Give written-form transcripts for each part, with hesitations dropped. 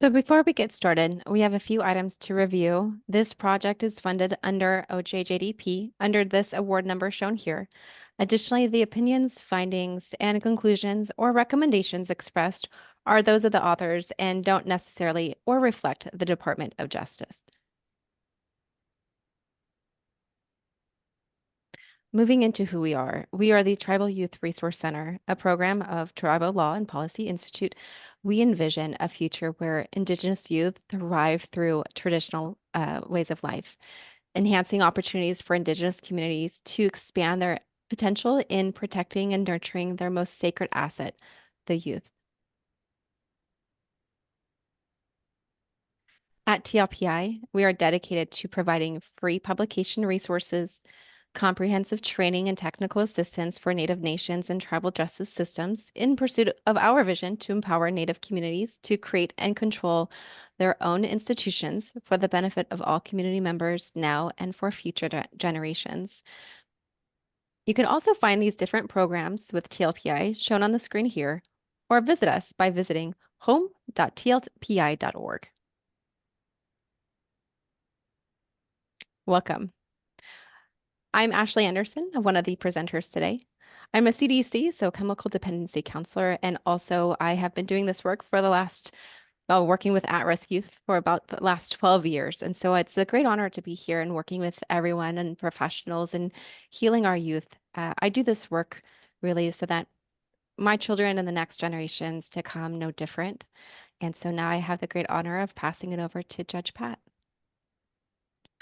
So before we get started, we have a few items to review. This project is funded under OJJDP under this award number shown here. Additionally, the opinions, findings, and conclusions or recommendations expressed are those of the authors and don't necessarily or reflect the Department of Justice. Moving into who we are the Tribal Youth Resource Center, a program of Tribal Law and Policy Institute. We envision a future where Indigenous youth thrive through traditional ways of life, enhancing opportunities for Indigenous communities to expand their potential in protecting and nurturing their most sacred asset, the youth. At TLPI, we are dedicated to providing free publication resources, comprehensive training and technical assistance for Native nations and tribal justice systems in pursuit of our vision to empower Native communities to create and control their own institutions for the benefit of all community members now and for future generations. You can also find these different programs with TLPI shown on the screen here, or visit us by visiting home.tlpi.org. Welcome. I'm Ashley Anderson, one of the presenters today. I'm a CDC, so chemical dependency counselor, and also I have been doing this work for the last, working with at-risk youth for about the last 12 years. And so it's a great honor to be here and working with everyone and professionals and healing our youth. I do this work really so that my children and the next generations to come no different. And so now I have the great honor of passing it over to Judge Pat.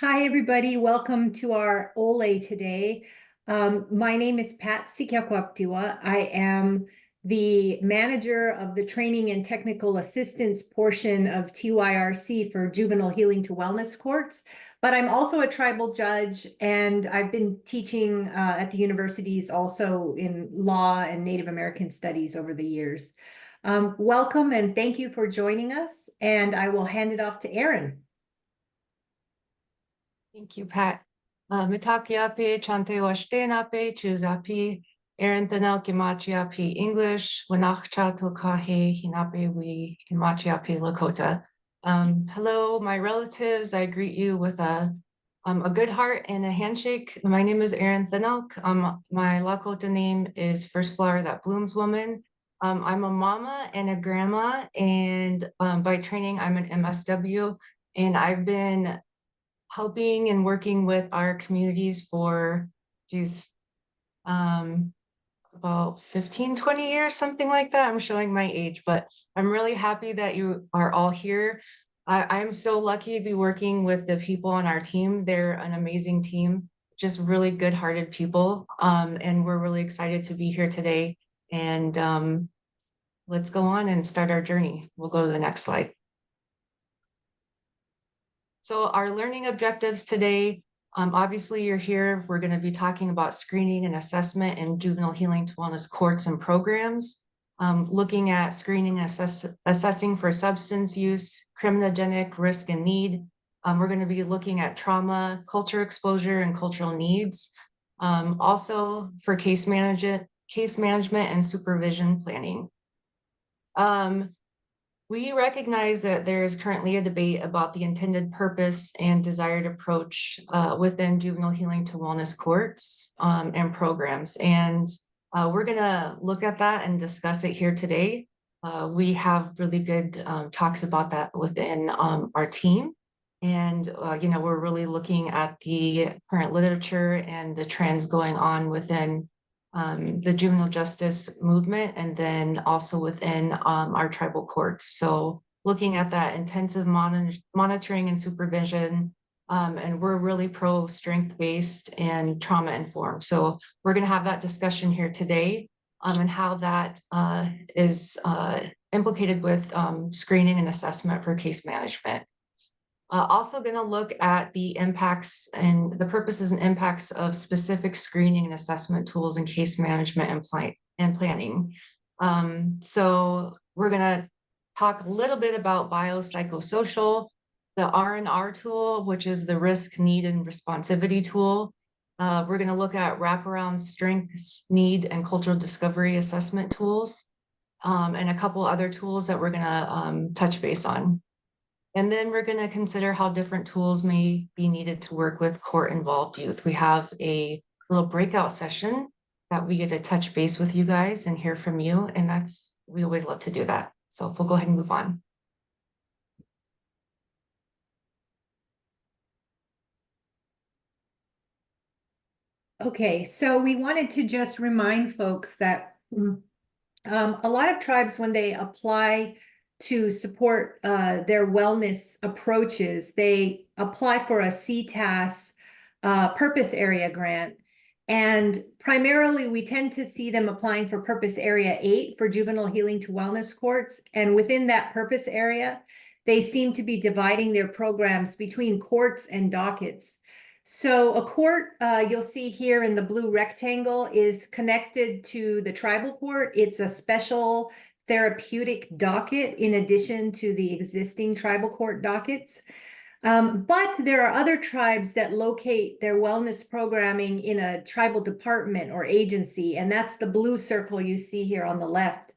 Hi, everybody. Welcome to our OLE today. My name is Pat Sekaquaptewa. I am the manager of the training and technical assistance portion of TYRC for juvenile healing to wellness courts. But I'm also a tribal judge, and I've been teaching at the universities also in law and Native American studies over the years. Welcome and thank you for joining us. And I will hand it off to Erin. Thank you, Pat. Mitakiapi, chante washtenape, chuzapi, Erin Thanel kimachiapi English, Winachcha tokahe, hinape wi himachiapi Lakota. Hello, my relatives. I greet you with a good heart and a handshake. My name is Erin Thanel. My Lakota name is First Flower That Blooms Woman. I'm a mama and a grandma, and by training, I'm an MSW, and I've been helping and working with our communities for about 15, 20 years, something like that. I'm showing my age, but I'm really happy that you are all here. I'm so lucky to be working with the people on our team. They're an amazing team, just really good-hearted people. And we're really excited to be here today. And let's go on and start our journey. We'll go to the next slide. So our learning objectives today, obviously you're here, we're going to be talking about screening and assessment in juvenile healing to wellness courts and programs, looking at screening and assessing for substance use, criminogenic risk and need. We're going to be looking at trauma, culture exposure, and cultural needs. Also for case management and supervision planning. We recognize that there is currently a debate about the intended purpose and desired approach within juvenile healing to wellness courts and programs. And we're going to look at that and discuss it here today. We have really good talks about that within our team. And, we're really looking at the current literature and the trends going on within the juvenile justice movement, and then also within our tribal courts. So looking at that intensive monitoring and supervision, and we're really pro strength-based and trauma-informed. So we're going to have that discussion here today, and how that is implicated with screening and assessment for case management. Also going to look at the impacts and the purposes and impacts of specific screening and assessment tools in case management and planning. So we're going to talk a little bit about biopsychosocial, the R&R tool, which is the risk, need, and responsivity tool. We're going to look at wraparound strengths, need, and cultural discovery assessment tools, and a couple other tools that we're going to touch base on. And then we're going to consider how different tools may be needed to work with court-involved youth. We have a little breakout session that we get to touch base with you guys and hear from you. And we always love to do that. So we'll go ahead and move on. Okay, so we wanted to just remind folks that a lot of tribes, when they apply to support their wellness approaches, they apply for a CTAS purpose area grant. And primarily, we tend to see them applying for purpose area 8 for juvenile healing to wellness courts. And within that purpose area, they seem to be dividing their programs between courts and dockets. So a court, you'll see here in the blue rectangle, is connected to the tribal court. It's a special therapeutic docket in addition to the existing tribal court dockets. But there are other tribes that locate their wellness programming in a tribal department or agency, and that's the blue circle you see here on the left.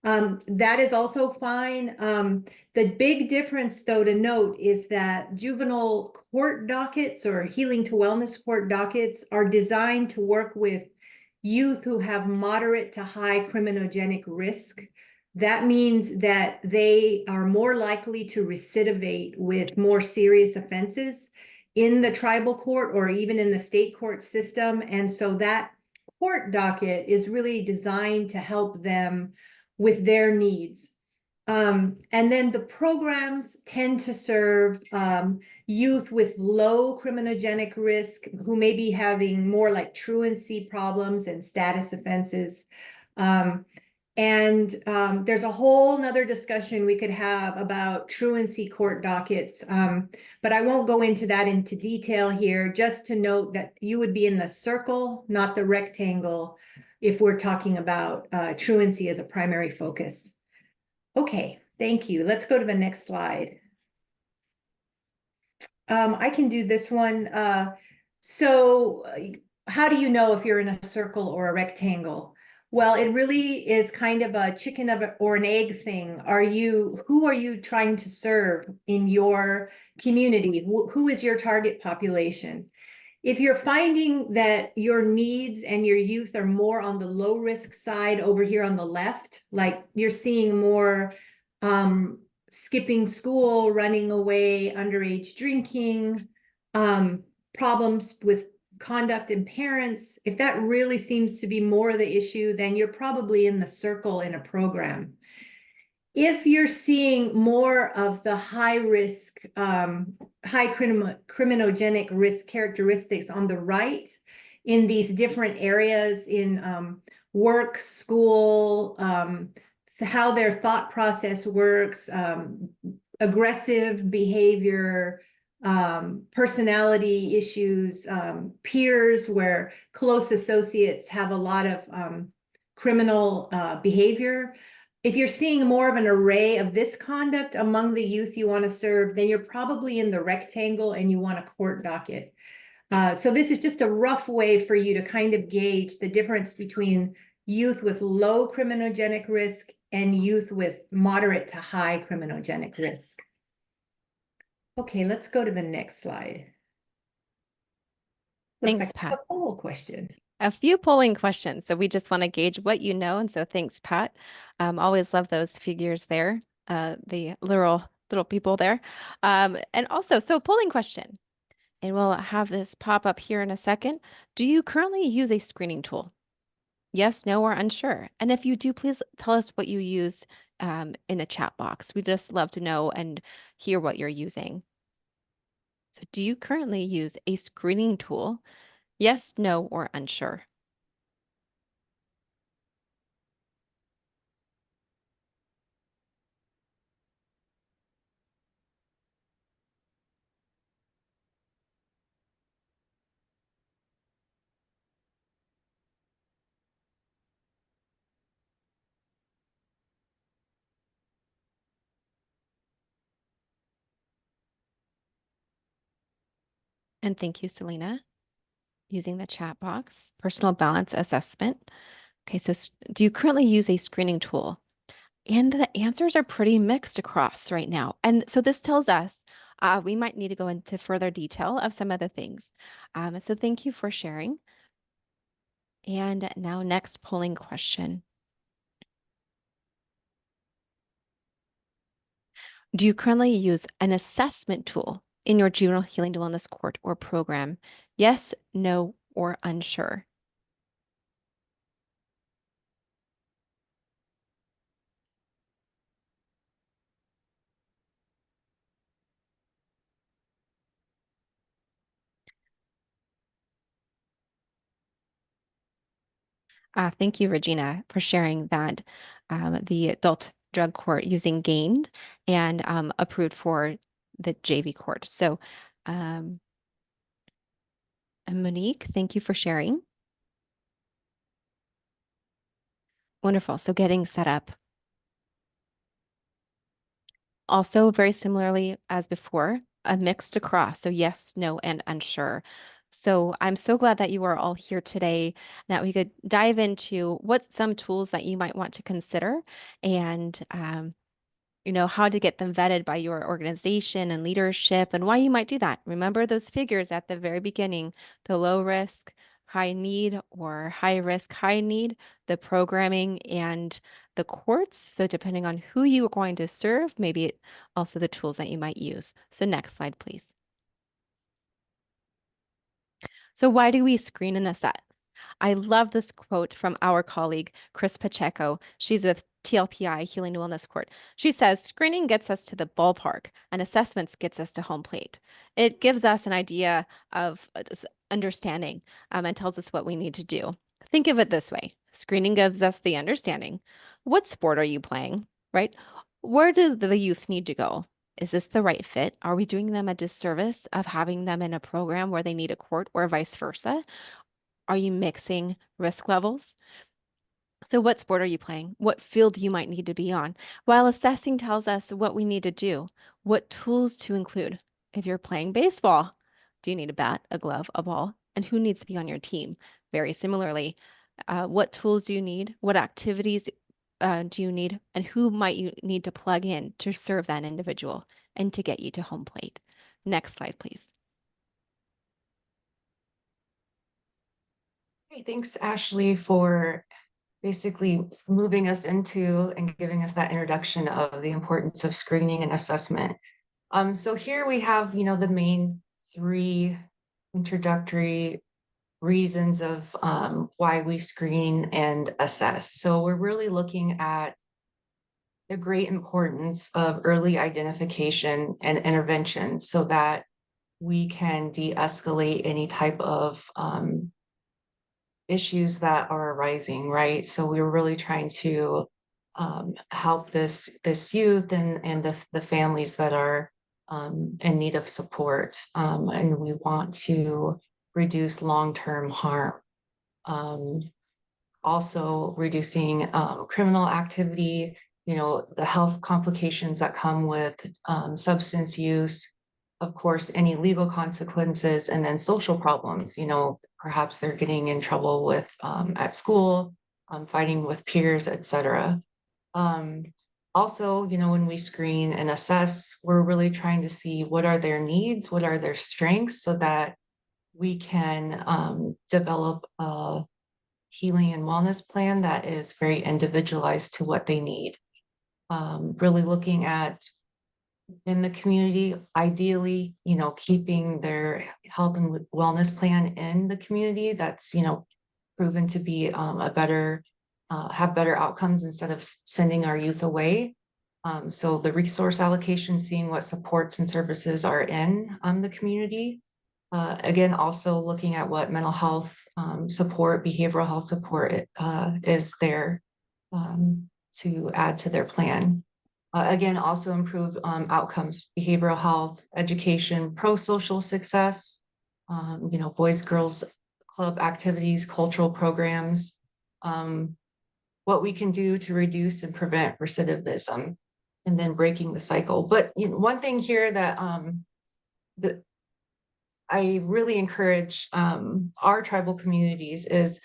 That is also fine. The big difference, though, to note is that juvenile court dockets or healing to wellness court dockets are designed to work with youth who have moderate to high criminogenic risk. That means that they are more likely to recidivate with more serious offenses in the tribal court or even in the state court system. And so that court docket is really designed to help them with their needs. And then the programs tend to serve youth with low criminogenic risk who may be having more like truancy problems and status offenses. There's a whole nother discussion we could have about truancy court dockets, but I won't go into that into detail here, just to note that you would be in the circle, not the rectangle, if we're talking about truancy as a primary focus. Okay, thank you. Let's go to the next slide. I can do this one. So how do you know if you're in a circle or a rectangle? Well, it really is kind of a chicken or an egg thing. Who are you trying to serve in your community? Who is your target population? If you're finding that your needs and your youth are more on the low risk side over here on the left, like you're seeing more skipping school, running away, underage drinking, problems with conduct and parents, if that really seems to be more of the issue, then you're probably in the circle in a program. If you're seeing more of the high risk, high criminogenic risk characteristics on the right in these different areas in work, school, how their thought process works, aggressive behavior, personality issues, peers where close associates have a lot of criminal behavior. If you're seeing more of an array of this conduct among the youth you want to serve, then you're probably in the rectangle and you want a court docket. So this is just a rough way for you to kind of gauge the difference between youth with low criminogenic risk and youth with moderate to high criminogenic risk. Okay, let's go to the next slide. Looks Thanks, like Pat. a poll question. A few polling questions. So we just want to gauge what you know. And so thanks, Pat. Always love those figures there, the little people there. And also, so polling question, and we'll have this pop up here in a second. Do you currently use a screening tool? Yes, no, or unsure. And if you do, please tell us what you use in the chat box. We just love to know and hear what you're using. So do you currently use a screening tool? Yes, no, or unsure. And thank you, Selena, using the chat box. Personal balance assessment. Okay, so do you currently use a screening tool? And the answers are pretty mixed across right now. And so this tells us we might need to go into further detail of some of the things. So thank you for sharing. And now next polling question. Do you currently use an assessment tool in your juvenile healing to wellness court or program? Yes, no, or unsure. Thank you, Regina, for sharing that the adult drug court using gained and approved for the JV court. So, and Monique, thank you for sharing. Wonderful. So getting set up. Also, very similarly as before, a mixed across. So yes, no, and unsure. So I'm so glad that you are all here today, that we could dive into what some tools that you might want to consider and how to get them vetted by your organization and leadership and why you might do that. Remember those figures at the very beginning, the low risk, high need or high risk, high need, the programming and the courts. So depending on who you are going to serve, maybe also the tools that you might use. So next slide, please. So why do we screen and assess? I love this quote from our colleague, Chris Pacheco. She's with TLPI, Healing to Wellness Court. She says, screening gets us to the ballpark and assessments gets us to home plate. It gives us an idea of understanding and tells us what we need to do. Think of it this way. Screening gives us the understanding. What sport are you playing, right? Where do the youth need to go? Is this the right fit? Are we doing them a disservice of having them in a program where they need a court or vice versa? Are you mixing risk levels? So what sport are you playing? What field you might need to be on? While assessing tells us what we need to do, what tools to include. If you're playing baseball, do you need a bat, a glove, a ball? And who needs to be on your team? Very similarly, what tools do you need? What activities do you need? And who might you need to plug in to serve that individual and to get you to home plate? Next slide, please. Hey, thanks, Ashley, for basically moving us into and giving us that introduction of the importance of screening and assessment. So here we have, the main three introductory reasons of why we screen and assess. So we're really looking at the great importance of early identification and intervention so that we can de-escalate any type of issues that are arising, right? So we're really trying to help this youth and the families that are in need of support, and we want to reduce long-term harm. Also reducing criminal activity, the health complications that come with substance use, of course, any legal consequences, and then social problems, perhaps they're getting in trouble with at school, fighting with peers, etc. Also, when we screen and assess, we're really trying to see what are their needs, what are their strengths, so that we can develop a healing and wellness plan that is very individualized to what they need. Really looking at in the community, ideally, keeping their health and wellness plan in the community that's, proven to be a better, have better outcomes instead of sending our youth away. So the resource allocation, seeing what supports and services are in the community. Again, also looking at what mental health support, behavioral health support is there to add to their plan. Again, also improve outcomes, behavioral health, education, pro-social success, boys, girls club activities, cultural programs, what we can do to reduce and prevent recidivism, and then breaking the cycle. But one thing here that I really encourage our tribal communities is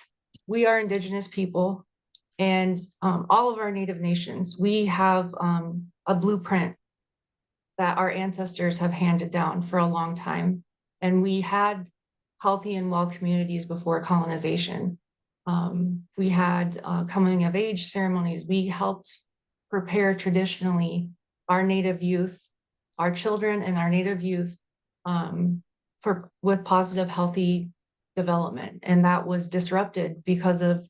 we are Indigenous people. And all of our Native nations, we have a blueprint that our ancestors have handed down for a long time. And we had healthy and well communities before colonization. We had coming of age ceremonies. We helped prepare traditionally our Native youth, our children and our Native youth with positive, healthy development. And that was disrupted because of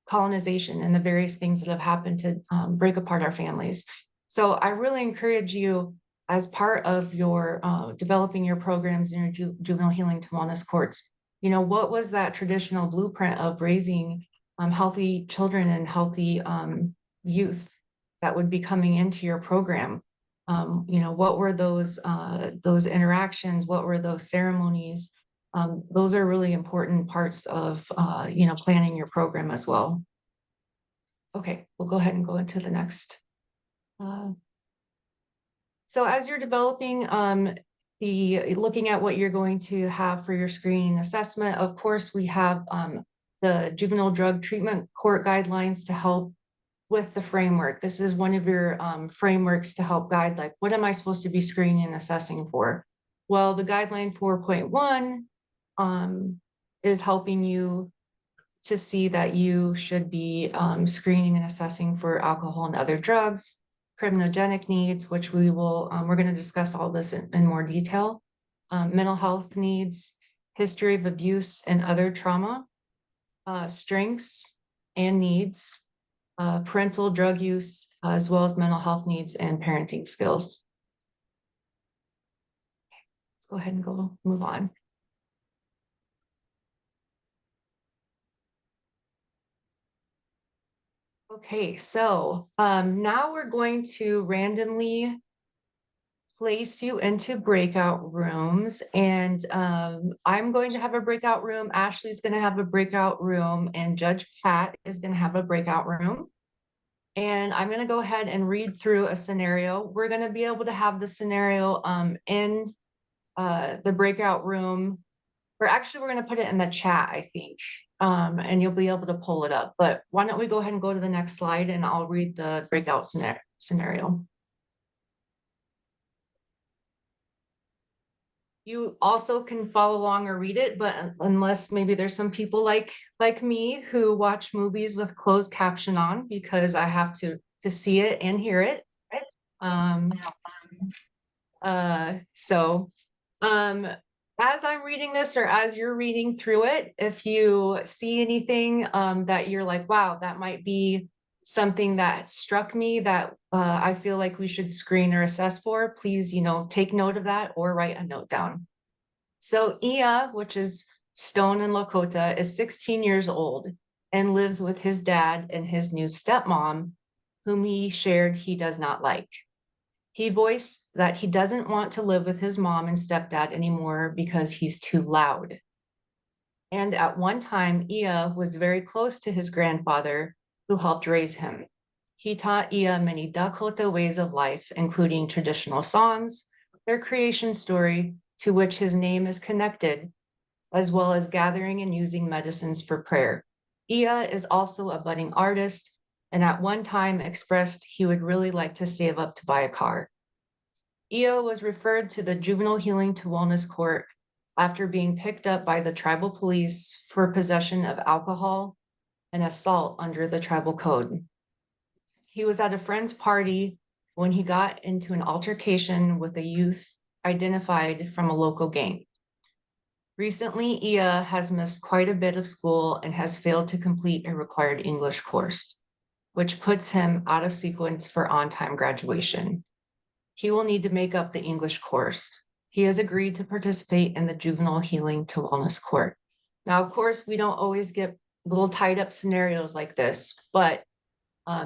colonization and the various things that have happened to break apart our families. So I really encourage you, as part of your developing your programs in your juvenile healing to wellness courts, you know, what was that traditional blueprint of raising healthy children and healthy youth that would be coming into your program? You know, what were those interactions? What were those ceremonies? Those are really important parts of, you know, planning your program as well. Okay, we'll go ahead and go into the next. So as you're developing looking at what you're going to have for your screening assessment, of course, we have the Juvenile Drug Treatment Court guidelines to help with the framework. This is one of your frameworks to help guide, like, what am I supposed to be screening and assessing for? Well, the guideline 4.1 is helping you to see that you should be screening and assessing for alcohol and other drugs, criminogenic needs, which we're going to discuss all this in more detail, mental health needs, history of abuse and other trauma, strengths and needs, parental drug use, as well as mental health needs and parenting skills. Let's go ahead and move on. Okay, so now we're going to randomly place you into breakout rooms, and I'm going to have a breakout room, Ashley's going to have a breakout room, and Judge Pat is going to have a breakout room. And I'm going to go ahead and read through a scenario. We're going to be able to have the scenario in the breakout room, or actually we're going to put it in the chat, I think, and you'll be able to pull it up. But why don't we go ahead and go to the next slide, and I'll read the breakout scenario. You also can follow along or read it, but unless maybe there's some people like me who watch movies with closed caption on, because I have to see it and hear it. As I'm reading this, or as you're reading through it, if you see anything that you're like, wow, that might be something that struck me that I feel like we should screen or assess for, please, you know, take note of that or write a note down. So Ia, which is Stone in Lakota, is 16 years old and lives with his dad and his new stepmom, whom he shared he does not like. He voiced that he doesn't want to live with his mom and stepdad anymore because he's too loud. And at one time, Ia was very close to his grandfather, who helped raise him. He taught Ia many Dakota ways of life, including traditional songs, their creation story, to which his name is connected, as well as gathering and using medicines for prayer. Ia is also a budding artist, and at one time expressed he would really like to save up to buy a car. Ia was referred to the Juvenile Healing to Wellness Court after being picked up by the tribal police for possession of alcohol and assault under the tribal code. He was at a friend's party when he got into an altercation with a youth identified from a local gang. Recently, Ia has missed quite a bit of school and has failed to complete a required English course, which puts him out of sequence for on-time graduation. He will need to make up the English course. He has agreed to participate in the Juvenile Healing to Wellness Court. Now, of course, we don't always get little tied up scenarios like this, but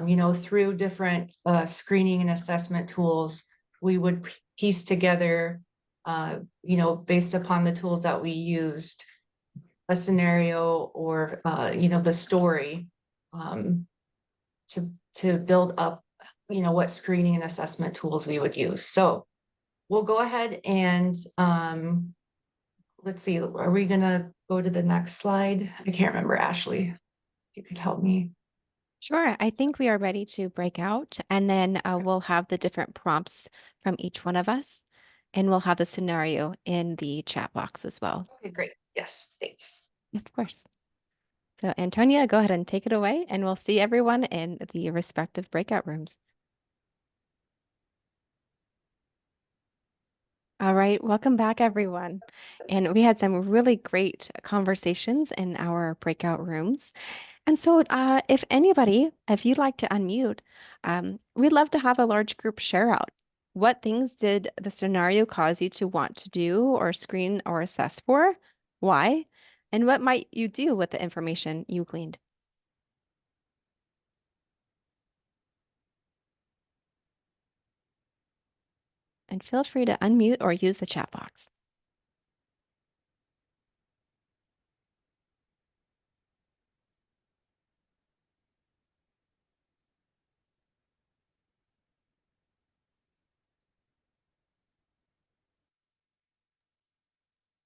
you know, through different screening and assessment tools, we would piece together, you know, based upon the tools that we used, a scenario or, you know, the story to build up, you know, what screening and assessment tools we would use. So we'll go ahead and let's see, are we gonna go to the next slide? I can't remember, Ashley, if you could help me. Sure. I think we are ready to break out, and then we'll have the different prompts from each one of us, and we'll have the scenario in the chat box as well. Okay, great. Yes, thanks. Of course. So, Antonia, go ahead and take it away, and we'll see everyone in the respective breakout rooms. All right, welcome back, everyone. And we had some really great conversations in our breakout rooms. And so, if you'd like to unmute, we'd love to have a large group share out. What things did the scenario cause you to want to do or screen or assess for? Why? And what might you do with the information you gleaned? And feel free to unmute or use the chat box.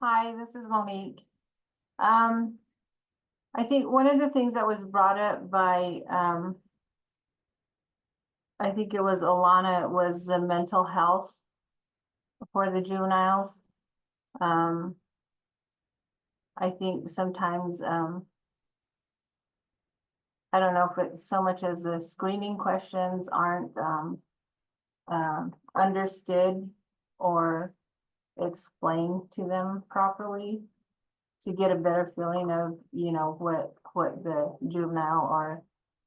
Hi, this is Monique. I think one of the things that was brought up by, I think it was Alana, was the mental health for the juveniles. I think sometimes, I don't know if it's so much as the screening questions aren't, understood or explained to them properly to get a better feeling of, what the juvenile or,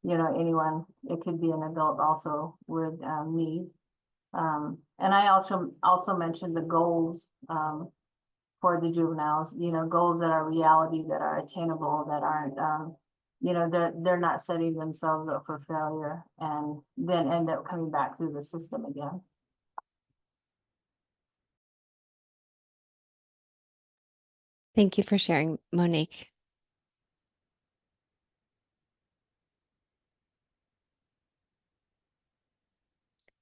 anyone, it could be an adult also would need. And I also mentioned the goals for the juveniles, goals that are reality, that are attainable, that aren't, they're not setting themselves up for failure and then end up coming back through the system again. Thank you for sharing, Monique.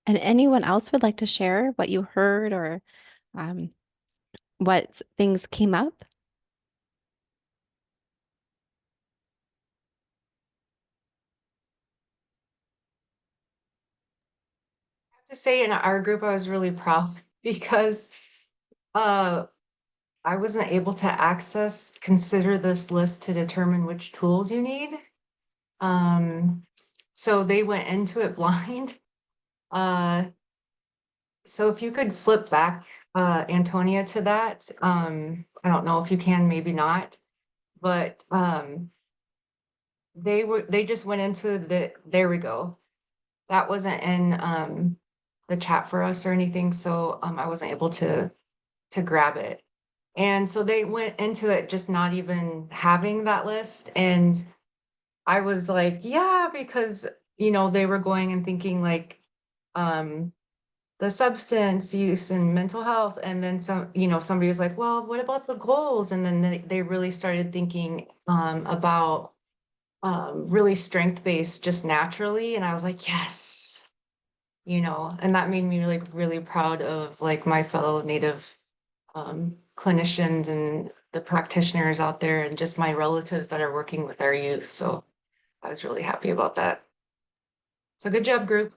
And anyone else would like to share what you heard or what things came up? To say in our group, I was really proud because I wasn't able to consider this list to determine which tools you need. So they went into it blind. So if you could flip back, Antonia, to that, I don't know if you can, maybe not, but they just went into there we go. That wasn't in the chat for us or anything, so I wasn't able to grab it. And so they went into it just not even having that list. And I was like, yeah, because, they were going and thinking like, the substance use and mental health. And then somebody was like, well, what about the goals? And then they really started thinking about really strength-based just naturally. And I was like, yes, and that made me really, really proud of like my fellow Native clinicians and the practitioners out there and just my relatives that are working with our youth. So I was really happy about that. So good job, group.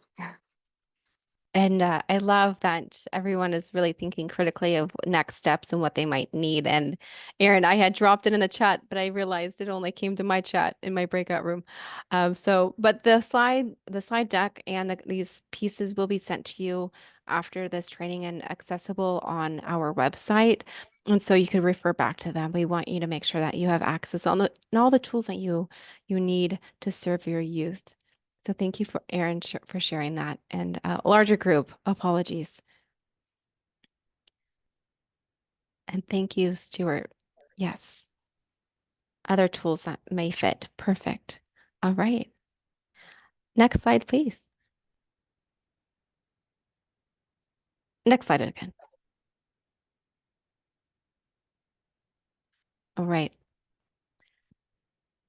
And I love that everyone is really thinking critically of next steps and what they might need. And Erin, I had dropped it in the chat, but I realized it only came to my chat in my breakout room. But the slide deck and these pieces will be sent to you after this training and accessible on our website. And so you could refer back to them. We want you to make sure that you have access on all the tools that you need to serve your youth. So thank you for Erin for sharing that, and a larger group, apologies. And thank you, Stuart. Yes. Other tools that may fit. Perfect. All right. Next slide, please. Next slide again. All right.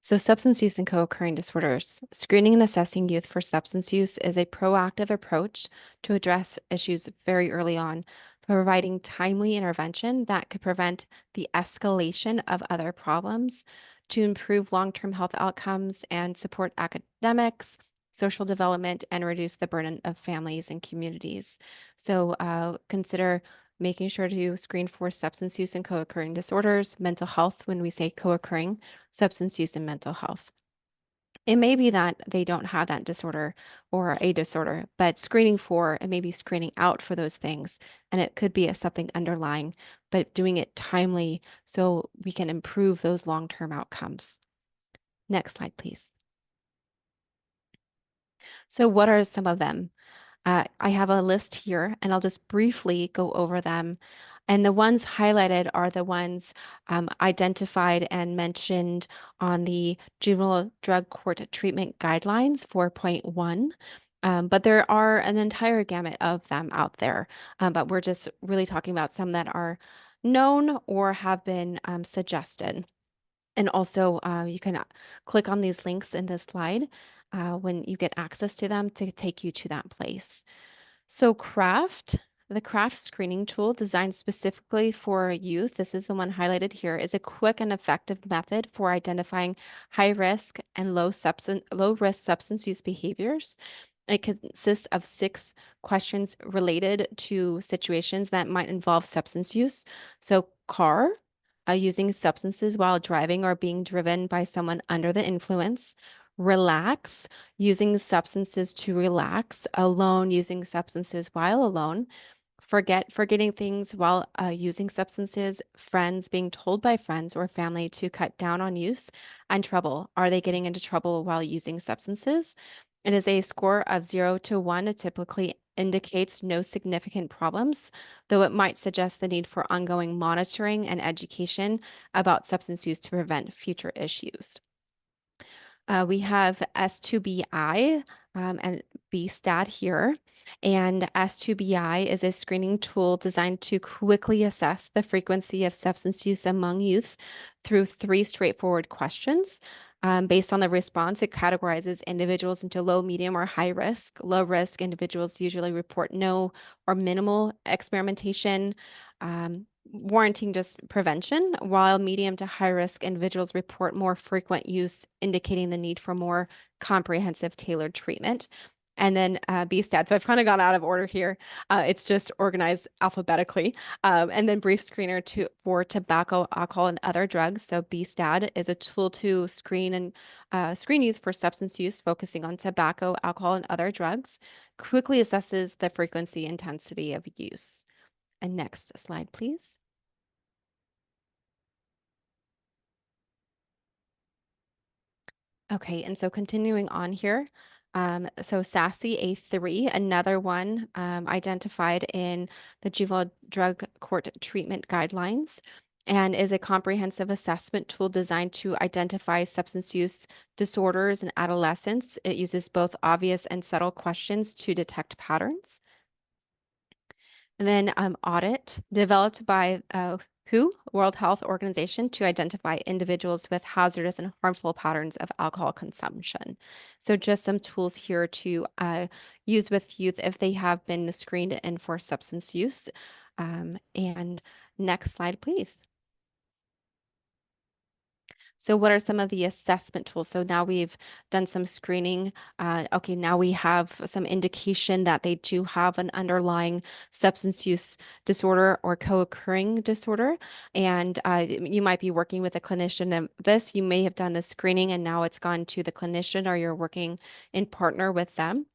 So substance use and co-occurring disorders. Screening and assessing youth for substance use is a proactive approach to address issues very early on, providing timely intervention that could prevent the escalation of other problems to improve long-term health outcomes and support academics, social development, and reduce the burden of families and communities. So consider making sure to screen for substance use and co-occurring disorders, mental health, when we say co-occurring, substance use and mental health. It may be that they don't have that disorder or a disorder, but screening for and maybe screening out for those things. And it could be something underlying, but doing it timely so we can improve those long-term outcomes. Next slide, please. So what are some of them? I have a list here, and I'll just briefly go over them. And the ones highlighted are the ones identified and mentioned on the Juvenile Drug Court Treatment Guidelines 4.1. But there are an entire gamut of them out there. But we're just really talking about some that are known or have been suggested. And also, you can click on these links in this slide when you get access to them to take you to that place. So the CRAFT screening tool designed specifically for youth, this is the one highlighted here, is a quick and effective method for identifying high risk and low risk substance use behaviors. It consists of 6 questions related to situations that might involve substance use. So CAR, using substances while driving or being driven by someone under the influence. Relax, using substances to relax. Alone, using substances while alone. Forgetting things while using substances. Friends, being told by friends or family to cut down on use. And trouble, are they getting into trouble while using substances? It is a score of 0 to 1. It typically indicates no significant problems, though it might suggest the need for ongoing monitoring and education about substance use to prevent future issues. We have S2BI and BSTAT here. And S2BI is a screening tool designed to quickly assess the frequency of substance use among youth through 3 straightforward questions. Based on the response, it categorizes individuals into low, medium, or high risk. Low risk individuals usually report no or minimal experimentation, warranting just prevention, while medium to high risk individuals report more frequent use, indicating the need for more comprehensive tailored treatment. And then BSTAT. So I've kind of gone out of order here. It's just organized alphabetically. And then brief screener for tobacco, alcohol, and other drugs. So BSTAT is a tool to screen youth for substance use, focusing on tobacco, alcohol, and other drugs. Quickly assesses the frequency, intensity of use. And next slide, please. Okay, and so continuing on here, so SASE A3, another one identified in the Juvenile Drug Court Treatment Guidelines, and is a comprehensive assessment tool designed to identify substance use disorders in adolescents. It uses both obvious and subtle questions to detect patterns. And then audit, developed by WHO, World Health Organization, to identify individuals with hazardous and harmful patterns of alcohol consumption. So just some tools here to use with youth if they have been screened in for substance use. And next slide, please. So what are some of the assessment tools? So now we've done some screening. Okay, now we have some indication that they do have an underlying substance use disorder or co-occurring disorder. And you might be working with a clinician of this. You may have done the screening and now it's gone to the clinician or you're working in partner with them.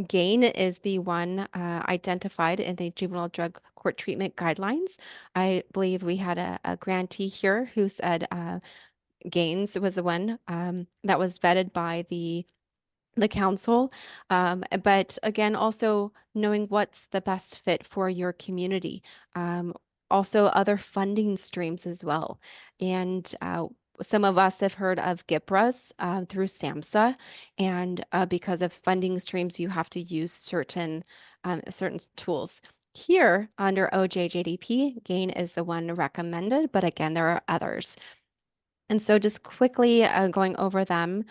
GAIN is the one identified in the Juvenile Drug Court Treatment Guidelines. I believe we had a grantee here who said Gaines was the one that was vetted by the council. But again, also knowing what's the best fit for your community. Also other funding streams as well. And some of us have heard of GIPRAs through SAMHSA, and because of funding streams, you have to use certain tools. Here under OJJDP, GAIN is the one recommended, but again, there are others. And so just quickly going over them.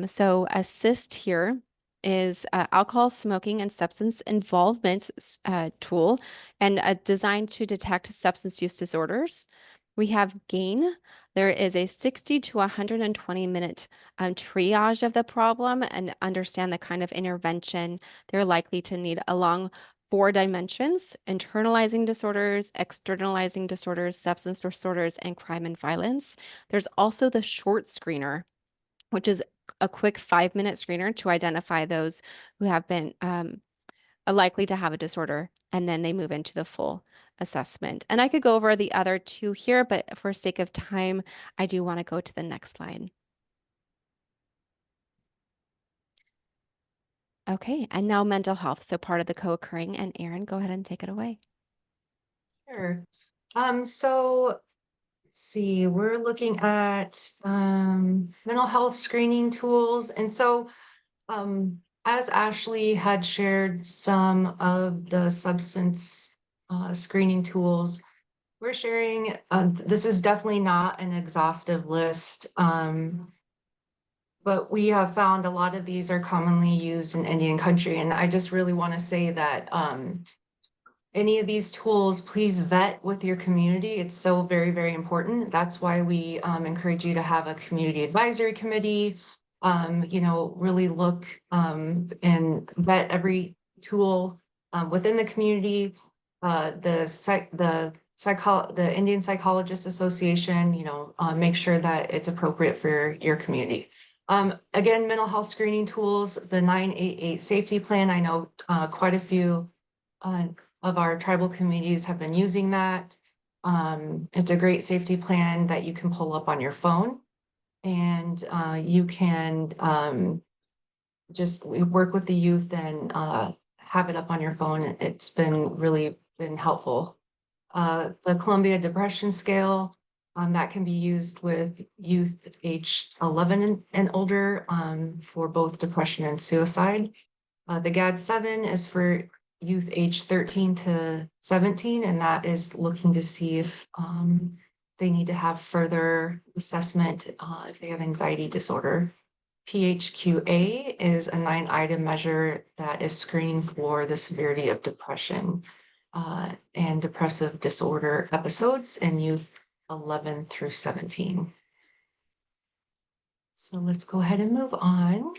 So ASSIST here is alcohol, smoking, and substance involvement tool and designed to detect substance use disorders. We have GAIN. There is a 60 to 120 minute triage of the problem and understand the kind of intervention they're likely to need along 4 dimensions: internalizing disorders, externalizing disorders, substance disorders, and crime and violence. There's also the short screener, which is a quick 5-minute screener to identify those who have been are likely to have a disorder, and then they move into the full assessment. And I could go over the other 2 here, but for sake of time, I do want to go to the next slide. Okay, and now mental health, so part of the co-occurring, and Erin, go ahead and take it away. Sure. So let's see, we're looking at mental health screening tools. And so as Ashley had shared some of the substance screening tools, we're sharing, this is definitely not an exhaustive list, but we have found a lot of these are commonly used in Indian country. And I just really want to say that any of these tools, please vet with your community. It's so very, very important. That's why we encourage you to have a community advisory committee, really look and vet every tool within the community. The Indian Psychologists Association, make sure that it's appropriate for your community. Again, mental health screening tools, the 988 safety plan. I know quite a few of our tribal communities have been using that. It's a great safety plan that you can pull up on your phone, and you can just work with the youth and have it up on your phone. It's been really been helpful. The Columbia Depression Scale, that can be used with youth aged 11 and older for both depression and suicide. The GAD-7 is for youth age 13 to 17, and that is looking to see if they need to have further assessment if they have anxiety disorder. PHQA is a 9-item measure that is screening for the severity of depression and depressive disorder episodes in youth 11 through 17. So let's go ahead and move on.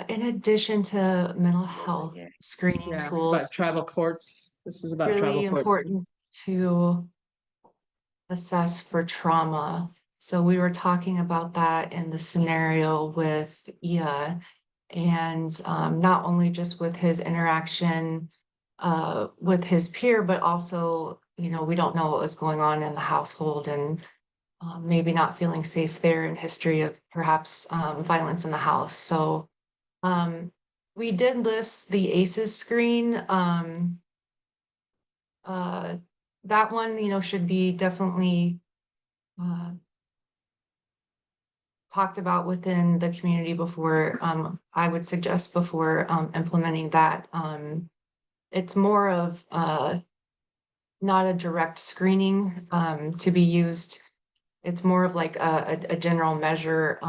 In addition to mental health screening It's tools, about tribal courts. This is about really tribal courts. important to assess for trauma. So we were talking about that in the scenario with Ia, and not only just with his interaction with his peer, but also, we don't know what was going on in the household, and maybe not feeling safe there, and history of perhaps violence in the house. So we did list the ACEs screen. That one, should be definitely talked about within the community before. I would suggest before implementing that. It's more of not a direct screening to be used. It's more of like a general measure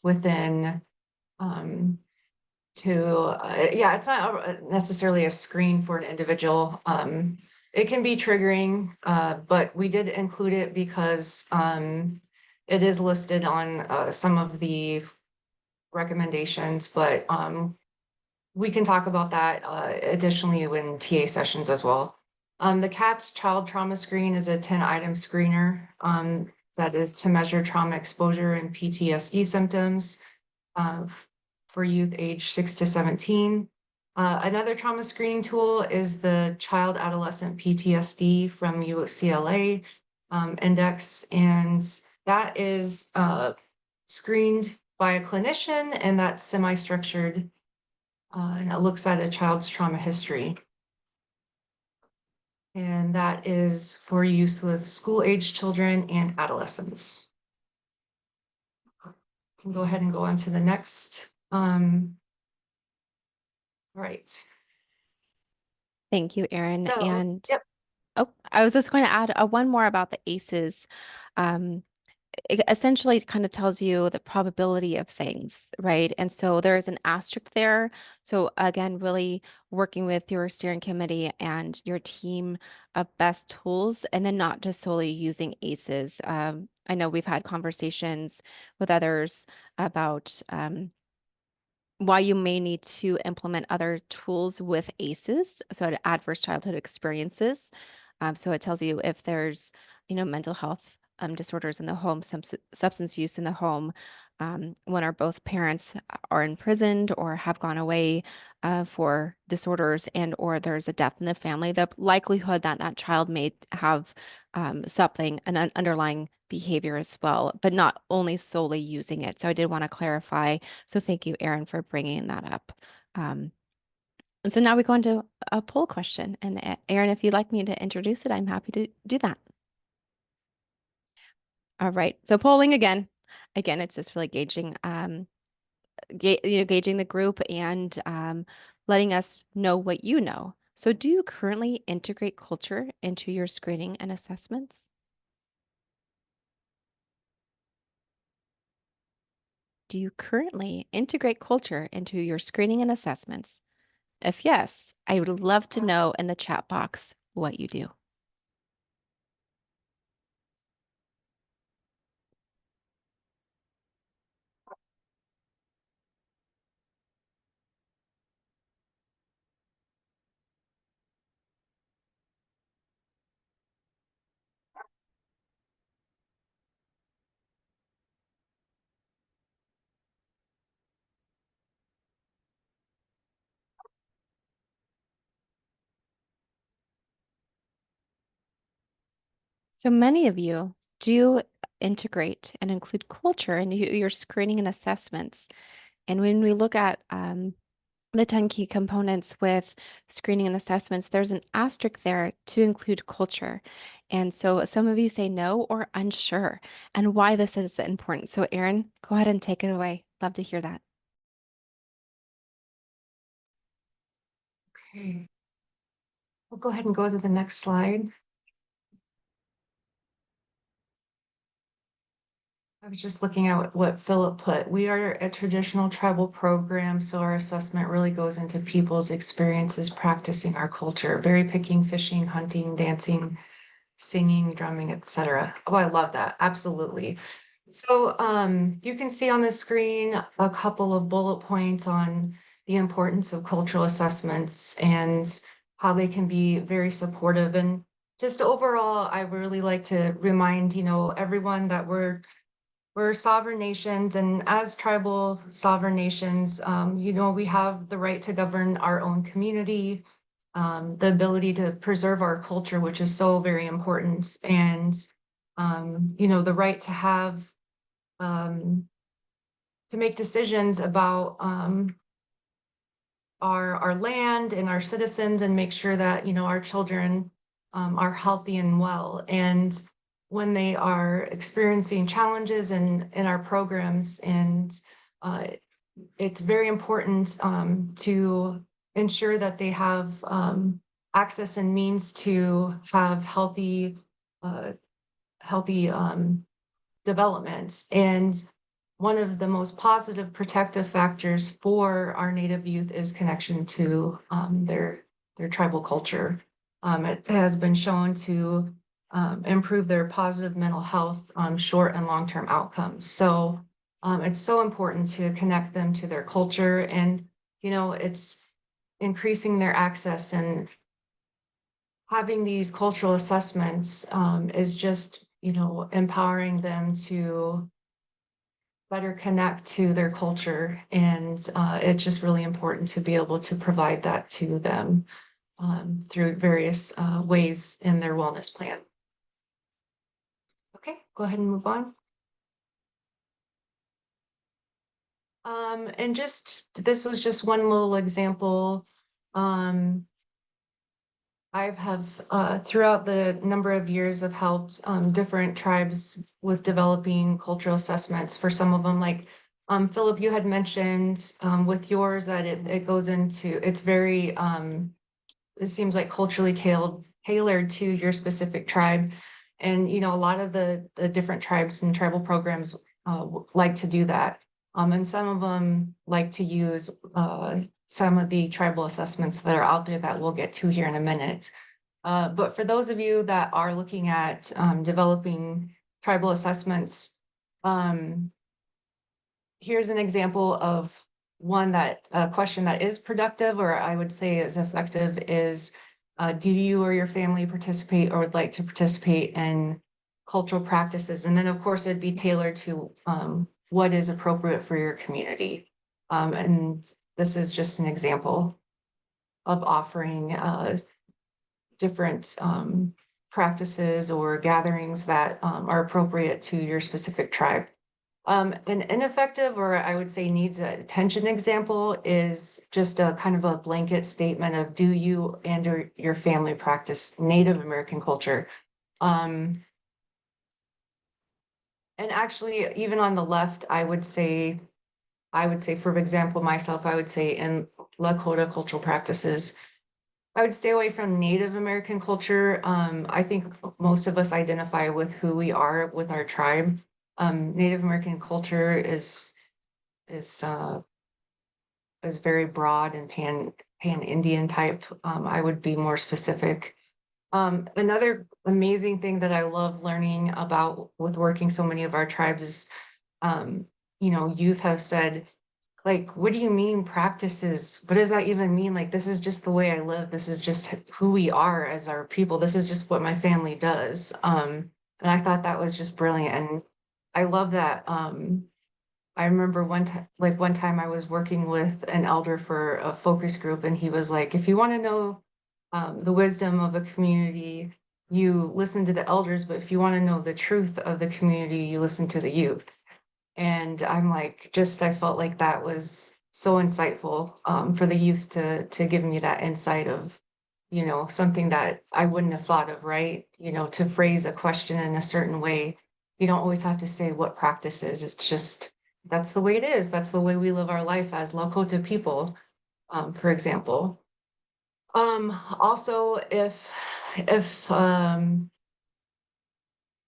within it's not necessarily a screen for an individual. It can be triggering, but we did include it because it is listed on some of the recommendations, but we can talk about that additionally in TA sessions as well. The CATS Child Trauma Screen is a 10-item screener that is to measure trauma exposure and PTSD symptoms for youth age 6 to 17. Another trauma screening tool is the Child Adolescent PTSD from UCLA index, and that is screened by a clinician, and that's semi-structured, and it looks at a child's trauma history. And that is for use with school-age children and adolescents. Can go ahead and go on to the next. Right. Thank you, Erin. So, And yep. oh, I was just going to add one more about the ACEs. it essentially kind of tells you the probability of things, right? And so there's an asterisk there. So again, really working with your steering committee and your team of best tools, and then not just solely using ACEs. I know we've had conversations with others about why you may need to implement other tools with ACEs, so adverse childhood experiences. So it tells you if there's, mental health disorders in the home, substance use in the home, when or both parents are imprisoned or have gone away for disorders, and or there's a death in the family, the likelihood that that child may have something, an underlying behavior as well, but not only solely using it. So I did want to clarify. So thank you, Erin, for bringing that up. And so now we go into a poll question. And Erin, if you'd like me to introduce it, I'm happy to do that. All right. So polling again. Again, it's just really gauging, gauging the group and letting us know what you know. So do you currently integrate culture into your screening and assessments? Do you currently integrate culture into your screening and assessments? If yes, I would love to know in the chat box what you do. So many of you do integrate and include culture into your screening and assessments. And when we look at the 10 key components with screening and assessments, there's an asterisk there to include culture. And so some of you say no or unsure, and why this is important. So Erin, go ahead and take it away. Love to hear that. Okay. We'll go ahead and go to the next slide. I was just looking at what Philip put. We are a traditional tribal program, so our assessment really goes into people's experiences practicing our culture, berry picking, fishing, hunting, dancing, singing, drumming, etc. Oh, I love that. Absolutely. So you can see on the screen a couple of bullet points on the importance of cultural assessments and how they can be very supportive. And just overall, I really like to remind, everyone that we're sovereign nations, and as tribal sovereign nations, we have the right to govern our own community, the ability to preserve our culture, which is so very important, and the right to have to make decisions about our land and our citizens, and make sure that our children are healthy and well. And when they are experiencing challenges in our programs, and it's very important to ensure that they have access and means to have healthy development. And one of the most positive protective factors for our Native youth is connection to their tribal culture. It has been shown to improve their positive mental health, short and long-term outcomes. So it's so important to connect them to their culture, and it's increasing their access, and having these cultural assessments is just empowering them to better connect to their culture. And it's just really important to be able to provide that to them through various ways in their wellness plan. Okay, go ahead and move on. And this was just one little example. I have throughout the number of years have helped different tribes with developing cultural assessments. For some of them, like Philip, you had mentioned with yours that it goes into, it's very, it seems like culturally tailored to your specific tribe. And, you know, a lot of the different tribes and tribal programs like to do that. And some of them like to use some of the tribal assessments that are out there that we'll get to here in a minute. But for those of you that are looking at developing tribal assessments, here's an example of one that question that is productive, or I would say is effective, is do you or your family participate or would like to participate in cultural practices? And then of course it'd be tailored to what is appropriate for your community. And this is just an example of offering different practices or gatherings that are appropriate to your specific tribe. An ineffective, or I would say needs attention example, is just a kind of a blanket statement of do you and or your family practice Native American culture? And actually, even on the left, I would say, for example, myself, I would say in Lakota cultural practices, I would stay away from Native American culture. I think most of us identify with who we are with our tribe. Native American culture is very broad and pan-Indian type. I would be more specific. Another amazing thing that I love learning about with working so many of our tribes is, you know, youth have said, like, what do you mean practices? What does that even mean? Like, this is just the way I live. This is just who we are as our people. This is just what my family does. And I thought that was just brilliant. And I love that. I remember one time I was working with an elder for a focus group, and he was like, if you want to know the wisdom of a community, you listen to the elders, but if you want to know the truth of the community, you listen to the youth. And I'm like, I felt like that was so insightful for the youth to give me that insight of, you know, something that I wouldn't have thought of, right? You know, to phrase a question in a certain way. You don't always have to say what practices. It's just, that's the way it is. That's the way we live our life as Lakota people, for example. Also, if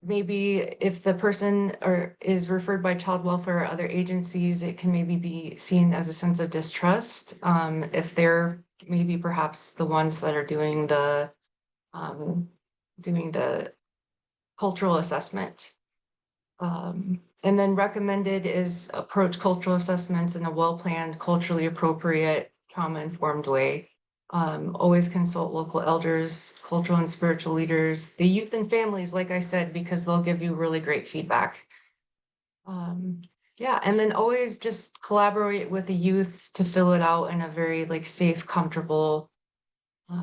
maybe if the person is referred by child welfare or other agencies, it can maybe be seen as a sense of distrust. If they're maybe perhaps the ones that are doing the cultural assessment. And then recommended is approach cultural assessments in a well-planned, culturally appropriate, trauma-informed way. Always consult local elders, cultural and spiritual leaders, the youth and families, like I said, because they'll give you really great feedback. Yeah, and then always just collaborate with the youth to fill it out in a very like safe, comfortable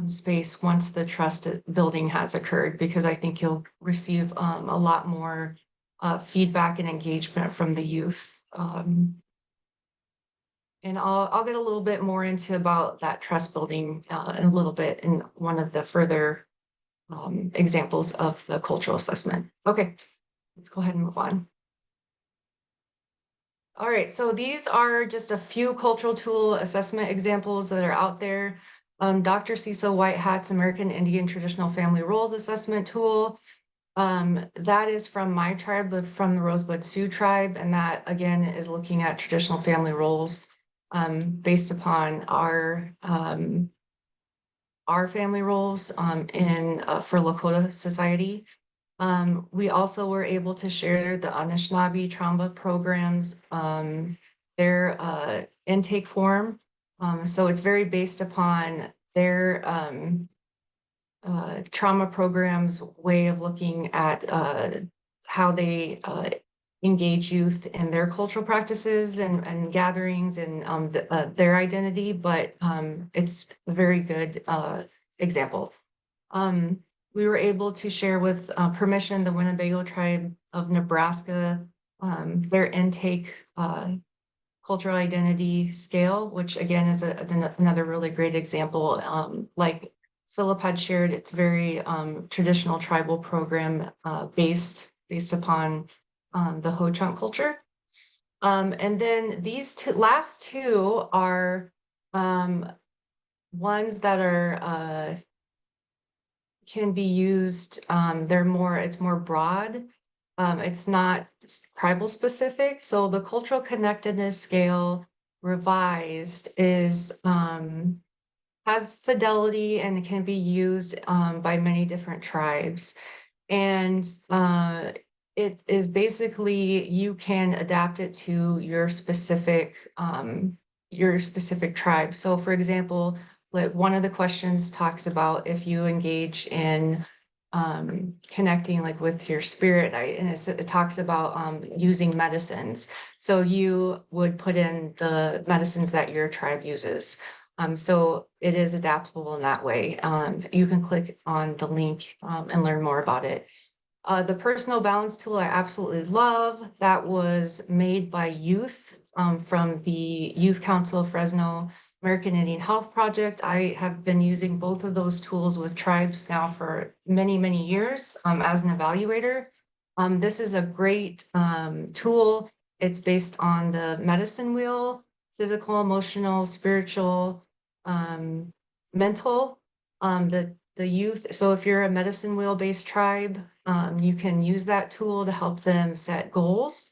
space once the trust building has occurred, because I think you'll receive a lot more feedback and engagement from the youth. And I'll get a little bit more into about that trust building in a little bit in one of the further examples of the cultural assessment. Okay, let's go ahead and move on. All right, so these are just a few cultural tool assessment examples that are out there. Dr. Cecil Whitehat's American Indian Traditional Family Roles Assessment Tool. That is from my tribe, from the Rosebud Sioux tribe, and that again is looking at traditional family roles based upon our family roles for Lakota society. We also were able to share the Anishinaabe trauma programs, their intake form. So it's very based upon their trauma programs way of looking at how they engage youth in their cultural practices and gatherings and their identity, but it's a very good example. We were able to share with permission the Winnebago tribe of Nebraska, their intake cultural identity scale, which again is another really great example. Like Philip had shared, it's very traditional tribal program based upon the Ho-Chunk culture. And then these last two are ones that are can be used, it's more broad. It's not tribal specific. So the cultural connectedness scale revised is, has fidelity and can be used by many different tribes. And it is basically, you can adapt it to your specific tribe. So for example, like one of the questions talks about if you engage in connecting like with your spirit, and it talks about using medicines. So you would put in the medicines that your tribe uses. So it is adaptable in that way. You can click on the link and learn more about it. The personal balance tool I absolutely love. That was made by youth from the Youth Council of Fresno American Indian Health Project. I have been using both of those tools with tribes now for many, many years as an evaluator. This is a great tool. It's based on the medicine wheel, physical, emotional, spiritual, mental, the youth. So if you're a medicine wheel based tribe, you can use that tool to help them set goals.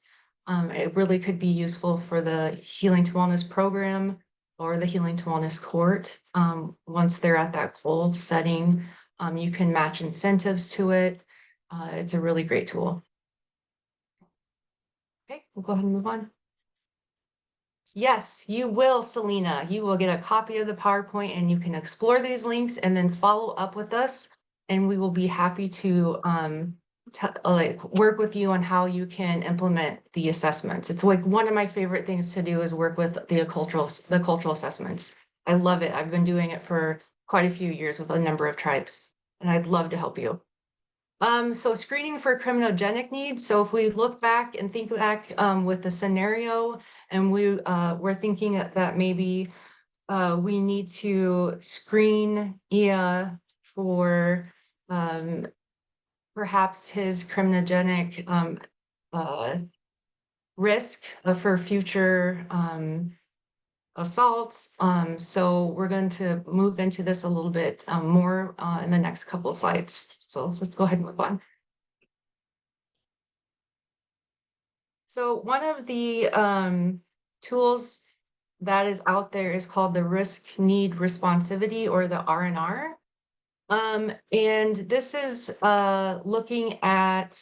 It really could be useful for the Healing to Wellness program or the Healing to Wellness court. Once they're at that goal setting, you can match incentives to it. It's a really great tool. Okay, we'll go ahead and move on. Yes, you will, Selena. You will get a copy of the PowerPoint and you can explore these links and then follow up with us. And we will be happy to like work with you on how you can implement the assessments. It's like one of my favorite things to do is work with the cultural assessments. I love it. I've been doing it for quite a few years with a number of tribes, and I'd love to help you. So screening for criminogenic needs. So if we look back and think back with the scenario, and we're thinking that maybe we need to screen Ia for perhaps his criminogenic risk for future assaults. So we're going to move into this a little bit more in the next couple slides. So let's go ahead and move on. So one of the tools that is out there is called the risk need responsivity, or the R&R. And this is looking at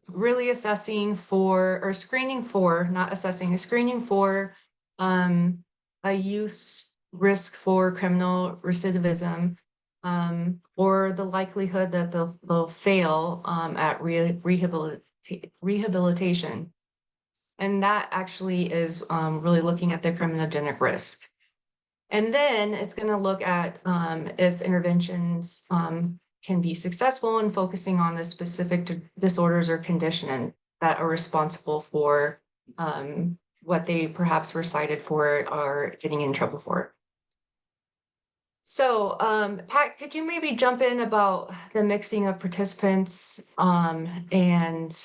really assessing for, or screening for, not assessing, screening for a youth's risk for criminal recidivism, or the likelihood that they'll fail at rehabilitation. And that actually is really looking at the criminogenic risk. And then it's going to look at if interventions can be successful in focusing on the specific disorders or condition that are responsible for what they perhaps were cited for or getting in trouble for. So Pat, could you maybe jump in about the mixing of participants and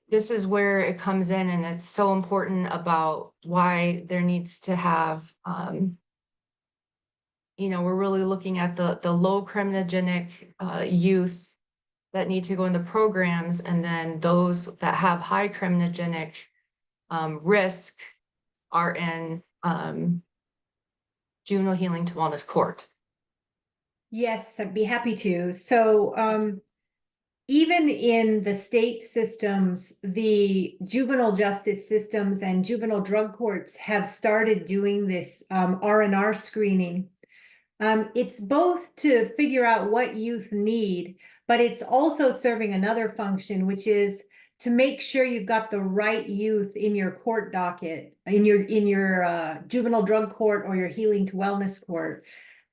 this is where it comes in, and it's so important about why there needs to have, you know, we're really looking at the low criminogenic youth that need to go in the programs, and then those that have high criminogenic risk are in juvenile healing to wellness court. Yes, I'd be happy to. So even in the state systems, the juvenile justice systems and juvenile drug courts have started doing this R&R screening. It's both to figure out what youth need, but it's also serving another function, which is to make sure you've got the right youth in your court docket, in your juvenile drug court or your healing to wellness court,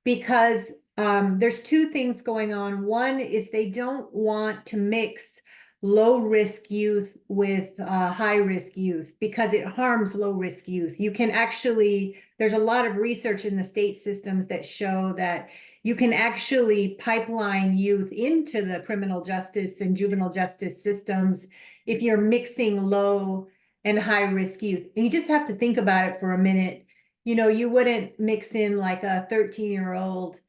because there's two things going on. One is they don't want to mix low-risk youth with high-risk youth because it harms low-risk youth. You can actually, there's a lot of research in the state systems that show that you can actually pipeline youth into the criminal justice and juvenile justice systems if you're mixing low and high-risk youth. And you just have to think about it for a minute. You know, you wouldn't mix in like a 13-year-old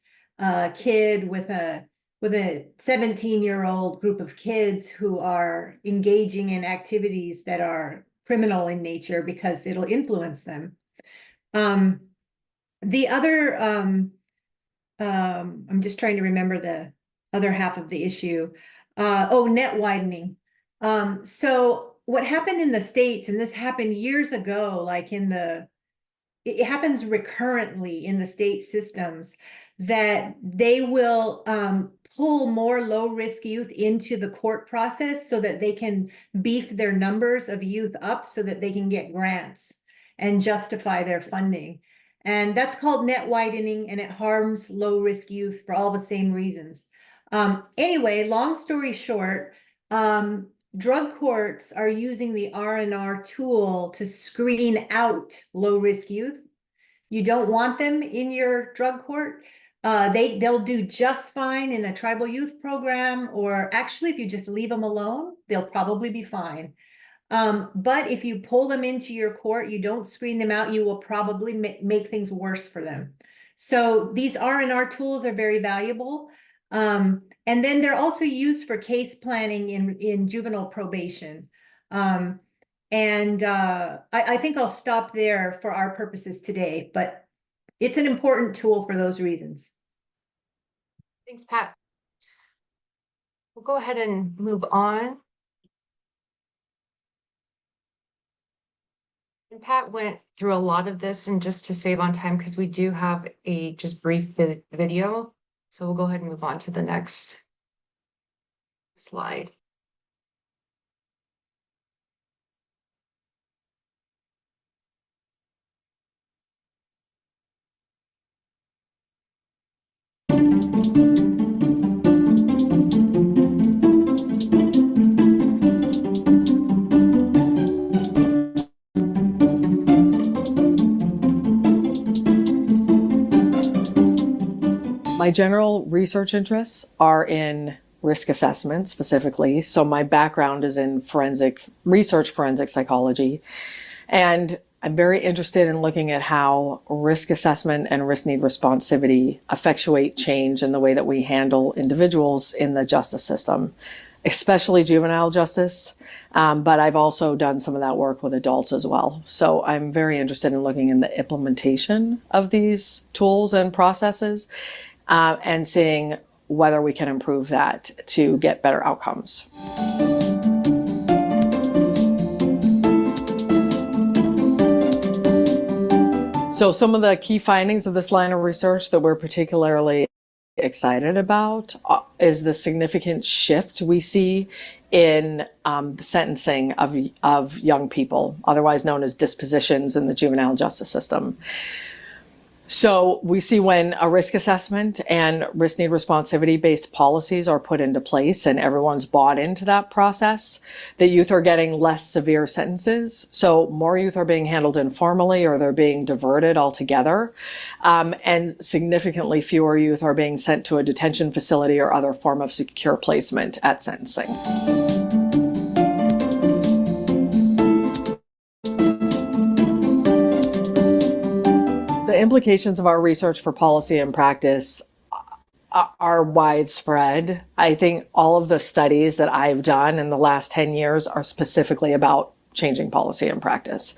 kid with a 17-year-old group of kids who are engaging in activities that are criminal in nature because it'll influence them. The other, I'm just trying to remember the other half of the issue. Net widening. So what happened in the States, and this happened years ago, like it happens recurrently in the state systems, that they will pull more low-risk youth into the court process so that they can beef their numbers of youth up so that they can get grants and justify their funding. And that's called net widening, and it harms low-risk youth for all the same reasons. Anyway, long story short, drug courts are using the R&R tool to screen out low-risk youth. You don't want them in your drug court. They'll do just fine in a tribal youth program, or actually, if you just leave them alone, they'll probably be fine. But if you pull them into your court, you don't screen them out, you will probably make things worse for them. So these R&R tools are very valuable. And then they're also used for case planning in juvenile probation. I think I'll stop there for our purposes today, but it's an important tool for those reasons. Thanks, Pat. We'll go ahead and move on. And Pat went through a lot of this, and just to save on time, because we do have a just brief video. So we'll go ahead and move on to the next slide. My general research interests are in risk assessment specifically. So my background is in forensic psychology. And I'm very interested in looking at how risk assessment and risk need responsivity effectuate change in the way that we handle individuals in the justice system, especially juvenile justice. But I've also done some of that work with adults as well. So I'm very interested in looking in the implementation of these tools and processes, and seeing whether we can improve that to get better outcomes. So some of the key findings of this line of research that we're particularly excited about is the significant shift we see in the sentencing of young people, otherwise known as dispositions in the juvenile justice system. So we see when a risk assessment and risk need responsivity based policies are put into place and everyone's bought into that process, that youth are getting less severe sentences. So more youth are being handled informally, or they're being diverted altogether. And significantly fewer youth are being sent to a detention facility or other form of secure placement at sentencing. The implications of our research for policy and practice are widespread. I think all of the studies that I've done in the last 10 years are specifically about changing policy and practice.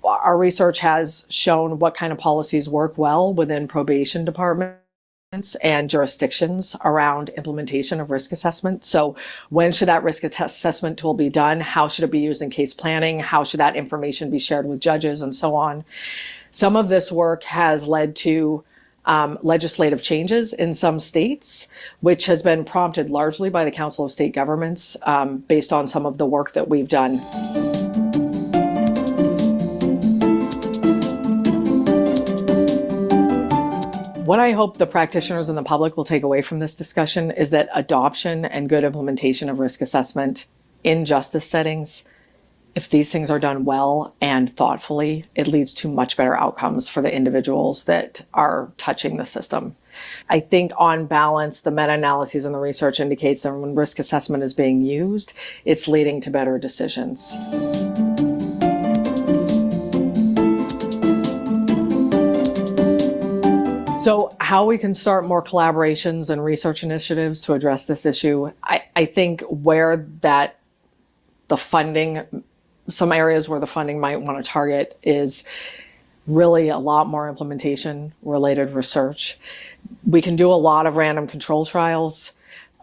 Our research has shown what kind of policies work well within probation departments and jurisdictions around implementation of risk assessment. So when should that risk assessment tool be done? How should it be used in case planning? How should that information be shared with judges, and so on? Some of this work has led to legislative changes in some states, which has been prompted largely by the Council of State Governments, based on some of the work that we've done. What I hope the practitioners and the public will take away from this discussion is that adoption and good implementation of risk assessment in justice settings, if these things are done well and thoughtfully, it leads to much better outcomes for the individuals that are touching the system. I think on balance, the meta-analyses and the research indicates that when risk assessment is being used, it's leading to better decisions. So how we can start more collaborations and research initiatives to address this issue, I think where that the funding, some areas where the funding might want to target is really a lot more implementation related research. We can do a lot of random control trials,